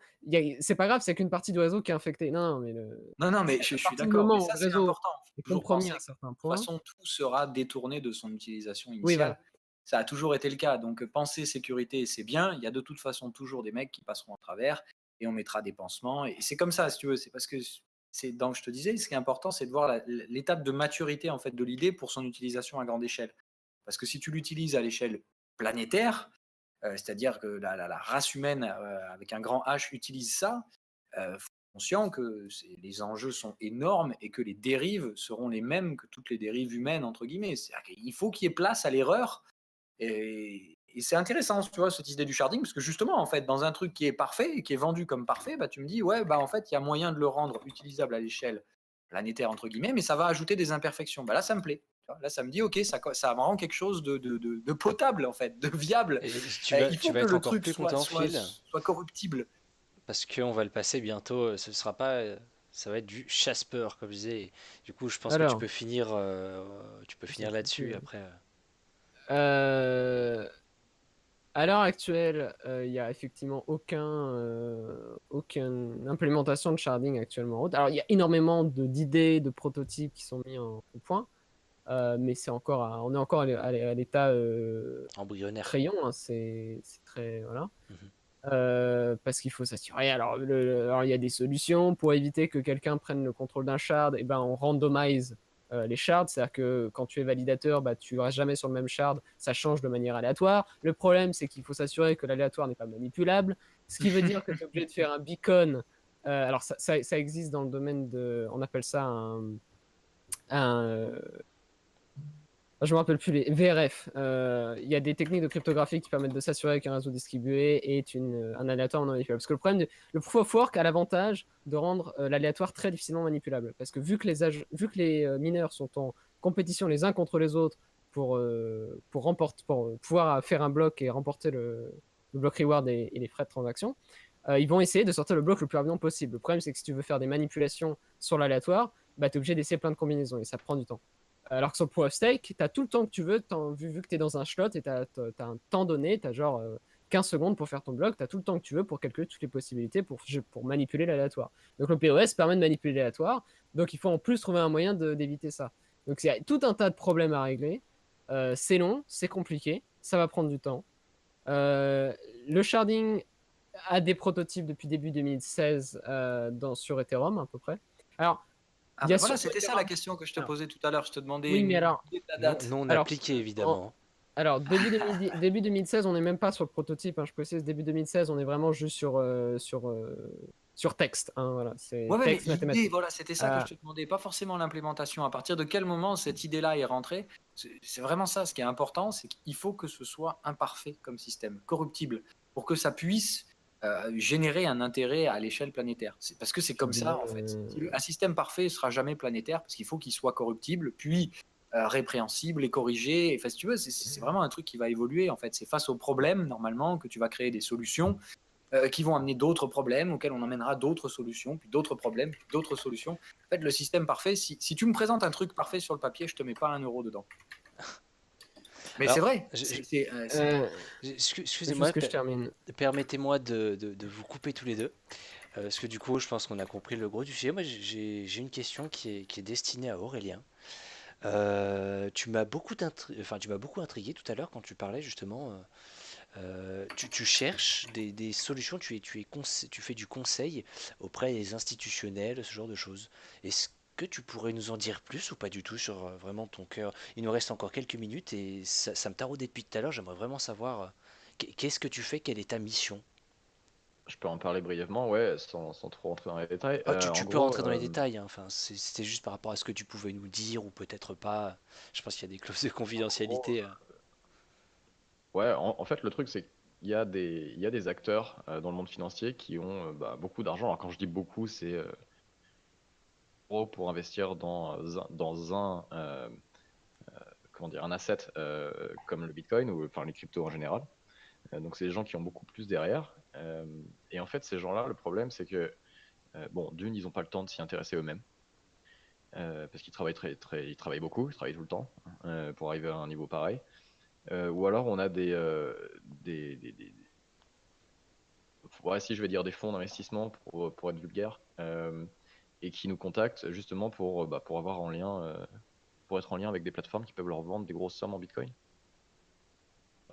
c'est pas grave, c'est qu'une partie du réseau qui est infectée. Non, non, mais Non, non, mais à je suis partir du d'accord. Mais moment où ça, le c'est réseau important. est Faut toujours compromis penser à un que de certain toute point, façon, tout sera détourné de son utilisation oui, initiale. voilà. Ça a toujours été le cas. Donc, penser sécurité, c'est bien. Il y a de toute façon toujours des mecs qui passeront à travers et on mettra des pansements. Et c'est comme ça, si tu veux. C'est parce que je te disais, ce qui est important, c'est de voir l'étape de maturité en fait de l'idée pour son utilisation à grande échelle. Parce que si tu l'utilises à l'échelle planétaire, c'est-à-dire que la race humaine avec un grand H utilise ça, faut être conscient que les enjeux sont énormes et que les dérives seront les mêmes que toutes les dérives humaines, entre guillemets. Il faut qu'il y ait place à l'erreur. Et c'est intéressant, tu vois, cette idée du sharding, parce que justement, en fait, dans un truc qui est parfait et qui est vendu comme parfait, bah, tu me dis, ouais, bah, en fait, il y a moyen de le rendre utilisable à l'échelle planétaire, entre guillemets, mais ça va ajouter des imperfections. Bah, là, ça me plaît. Tu vois. Là, ça me dit, ok, ça me rend quelque chose de potable, en fait, de viable. Et Il tu faut vas que être le encore truc plus content, Phil, soit corruptible. parce qu'on va le passer bientôt. Ce sera pas, ça va être du chasse-peur, comme je disais. Du coup, je pense que Alors, tu peux ça finir fait plus, là-dessus après. euh, à l'heure actuelle, il y a effectivement aucune implémentation de sharding actuellement en route. Alors, il y a énormément d'idées, de prototypes qui sont mis au point, mais on est encore à l'état Embryonnaire. crayon, hein, c'est très, voilà. Mhm. Parce qu'il faut s'assurer. Alors, il y a des solutions pour éviter que quelqu'un prenne le contrôle d'un shard. Et ben, on randomise les shards, c'est-à-dire que quand tu es validateur, bah, tu ne restes jamais sur le même shard, ça change de manière aléatoire. Le problème, c'est qu'il faut s'assurer que l'aléatoire n'est pas manipulable, ce qui veut dire que tu es obligé de faire un beacon. Alors, ça existe dans le domaine on appelle ça un je me rappelle plus les VRF. Il y a des techniques de cryptographie qui permettent de s'assurer qu'un réseau distribué est un aléatoire non manipulable. Parce que le problème, le proof of work a l'avantage de rendre l'aléatoire très difficilement manipulable. Parce que vu que les mineurs sont en compétition les uns contre les autres pour pouvoir faire un bloc et remporter le bloc reward et les frais de transaction, ils vont essayer de sortir le bloc le plus rapidement possible. Le problème, c'est que si tu veux faire des manipulations sur l'aléatoire, bah, tu es obligé d'essayer plein de combinaisons et ça prend du temps. Alors que sur Proof of Stake, tu as tout le temps que tu veux, vu que tu es dans un slot et tu as un temps donné, tu as genre 15 secondes pour faire ton bloc, tu as tout le temps que tu veux pour calculer toutes les possibilités pour manipuler l'aléatoire. Donc le POS permet de manipuler l'aléatoire, donc il faut en plus trouver un moyen d'éviter ça. Donc il y a tout un tas de problèmes à régler. C'est long, c'est compliqué, ça va prendre du temps. Le sharding a des prototypes depuis début 2016 sur Ethereum à peu près. Alors, Ah, bien bah sûr, voilà, c'était ça la question que je te alors, posais tout à l'heure. Je te demandais oui, mais une alors, idée de la Non, date. non alors, appliqué, en- évidemment. alors, début 2016, on n'est même pas sur le prototype. Hein, je précise, début 2016, on est vraiment juste sur texte. Hein, voilà, c'est Ouais, ouais, mais texte l'idée, mathématique. voilà, c'était ça que Euh, je te demandais, pas forcément l'implémentation. À partir de quel moment cette idée-là est rentrée? C'est vraiment ça, ce qui est important, c'est qu'il faut que ce soit imparfait comme système, corruptible, pour que ça puisse générer un intérêt à l'échelle planétaire. Parce que c'est comme bien, ça, en fait. Un système parfait ne sera jamais planétaire, parce qu'il faut qu'il soit corruptible, puis répréhensible et corrigé. Enfin, si tu veux, c'est vraiment un truc qui va évoluer, en fait. C'est face aux problèmes, normalement, que tu vas créer des solutions qui vont amener d'autres problèmes auxquels on amènera d'autres solutions, puis d'autres problèmes, puis d'autres solutions. En fait, le système parfait, si tu me présentes un truc parfait sur le papier, je te mets pas 1 euro dedans. Mais c'est Alors, vrai. excusez-moi, juste que je termine. permettez-moi de vous couper tous les deux. Parce que du coup, je pense qu'on a compris le gros du sujet. Moi, j'ai une question qui est destinée à Aurélien. Tu m'as beaucoup intrigué tout à l'heure quand tu parlais justement Tu cherches des solutions, tu fais du conseil auprès des institutionnels, ce genre de choses. Est-ce que tu pourrais nous en dire plus ou pas du tout sur vraiment ton cœur? Il nous reste encore quelques minutes et ça me taraudait depuis tout à l'heure. J'aimerais vraiment savoir qu'est-ce que tu fais, quelle est ta mission? Je peux en parler brièvement, ouais, sans trop rentrer dans les détails. Ah, tu, En tu peux gros, rentrer dans les détails, hein. Enfin, c'était juste par rapport à ce que tu pouvais nous dire ou peut-être pas. Je pense qu'il y a des clauses de en gros, confidentialité. ouais, en fait, le truc, c'est qu'il y a des acteurs dans le monde financier qui ont bah, beaucoup d'argent. Alors, quand je dis beaucoup, c'est gros pour investir dans comment dire, un asset comme le Bitcoin ou enfin les cryptos en général. Donc, c'est des gens qui ont beaucoup plus derrière. Et en fait, ces gens-là, le problème, c'est que, bon, d'une, ils n'ont pas le temps de s'y intéresser eux-mêmes. Parce qu'ils travaillent ils travaillent beaucoup, ils travaillent tout le temps pour arriver à un niveau pareil. Ou alors on a ouais, si je vais dire des fonds d'investissement pour être vulgaire, et qui nous contactent justement pour avoir en lien, pour être en lien avec des plateformes qui peuvent leur vendre des grosses sommes en Bitcoin.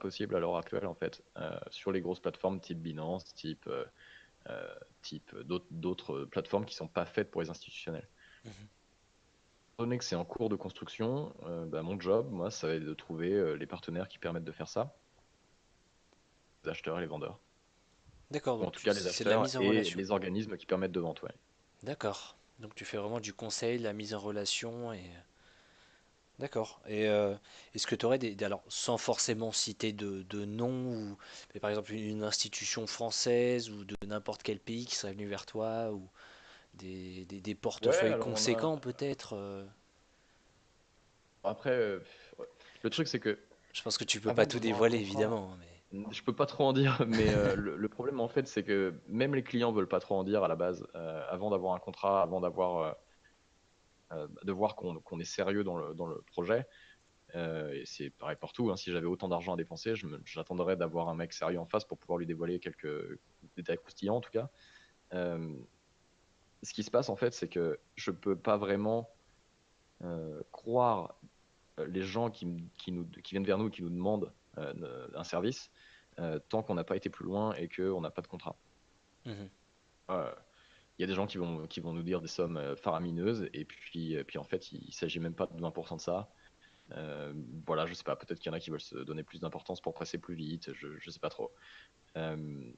Possible à l'heure actuelle en fait, sur les grosses plateformes type Binance, type d'autres plateformes qui sont pas faites pour les institutionnels. Mhm. Étant donné que c'est en cours de construction, bah, mon job, moi, ça va être de trouver les partenaires qui permettent de faire ça, les acheteurs et les vendeurs. D'accord, Ou en donc tout cas les c'est de la acheteurs mise en et relation. les organismes qui permettent de vendre, ouais. D'accord. Donc tu fais vraiment du conseil, de la mise en relation et d'accord. Et est-ce que tu aurais alors sans forcément citer de nom ou mais par exemple une institution française ou de n'importe quel pays qui serait venu vers toi ou des Ouais, portefeuilles alors on a. conséquents peut-être Après, ouais. Le truc, c'est que je pense que tu peux pas avant tout d'avoir un dévoiler contrat, évidemment, mais je peux pas trop en dire, mais le problème en fait, c'est que même les clients veulent pas trop en dire à la base. Avant d'avoir un contrat, avant de voir qu'on est sérieux dans le projet. Et c'est pareil partout, hein. Si j'avais autant d'argent à dépenser, j'attendrais d'avoir un mec sérieux en face pour pouvoir lui dévoiler quelques détails croustillants en tout cas. Euh, Ce qui se passe en fait, c'est que je peux pas vraiment croire les gens qui viennent vers nous, qui nous demandent un service, tant qu'on n'a pas été plus loin et qu'on n'a pas de contrat. mhm. Euh, Il y a des gens qui vont nous dire des sommes faramineuses, et puis en fait, il s'agit même pas de 20% de ça. Voilà, je sais pas, peut-être qu'il y en a qui veulent se donner plus d'importance pour presser plus vite, je sais pas trop. Euh,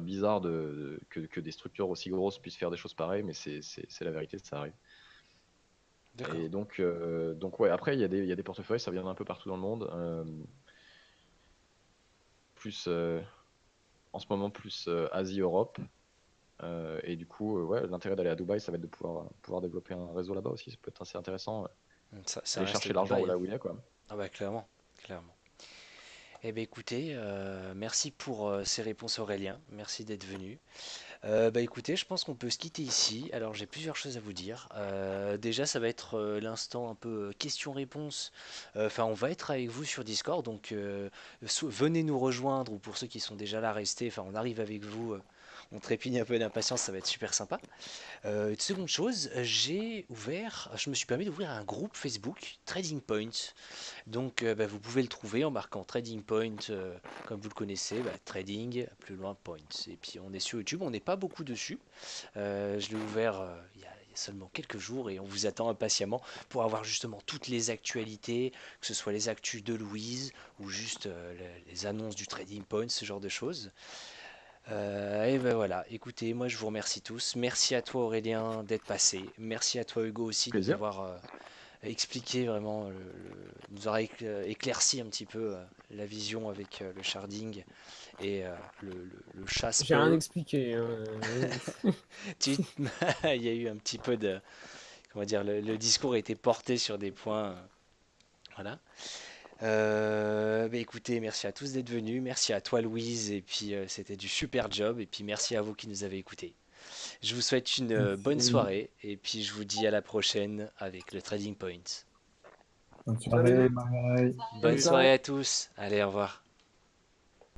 Bizarre que des structures aussi grosses puissent faire des choses pareilles, mais c'est la vérité, ça arrive. D'accord. Et donc ouais, après, il y a des portefeuilles, ça vient d'un peu partout dans le monde. Plus, en ce moment, plus Asie-Europe. Et du coup, ouais, l'intérêt d'aller à Dubaï, ça va être de pouvoir développer un réseau là-bas aussi. Ça peut être assez intéressant. Ça Aller reste chercher l'argent Dubaï, hein. là où il est, quoi. Ah bah clairement, clairement. Eh bien écoutez, merci pour ces réponses Aurélien, merci d'être venu. Bah écoutez, je pense qu'on peut se quitter ici. Alors j'ai plusieurs choses à vous dire. Déjà, ça va être l'instant un peu questions-réponses. Enfin, on va être avec vous sur Discord, donc venez nous rejoindre ou pour ceux qui sont déjà là, restez. Enfin, on arrive avec vous. On trépigne un peu d'impatience, ça va être super sympa. Seconde chose, je me suis permis d'ouvrir un groupe Facebook Trading Point. Donc bah, vous pouvez le trouver en marquant Trading Point, comme vous le connaissez, bah, Trading, plus loin Point. Et puis on est sur YouTube, on n'est pas beaucoup dessus. Je l'ai ouvert il y a seulement quelques jours et on vous attend impatiemment pour avoir justement toutes les actualités, que ce soit les actus de Louise ou juste les annonces du Trading Point, ce genre de choses. Et ben voilà, écoutez, moi je vous remercie tous. Merci à toi Aurélien d'être passé. Merci à toi Hugo aussi de nous Plaisir. avoir expliqué vraiment, nous aura éclairci un petit peu la vision avec le sharding et le J'ai rien Shasper. expliqué, hein. Tu- Il y a eu un petit peu de, comment dire, le discours a été porté sur des points, voilà. Bah écoutez, merci à tous d'être venus, merci à toi Louise, et puis c'était du super job, et puis merci à vous qui nous avez écoutés. Je vous souhaite une bonne Merci. soirée, et puis je vous dis à la prochaine avec le Trading Point. Bonne Salut, soirée, bye. Bonne salut, soirée ciao. à tous, allez au revoir.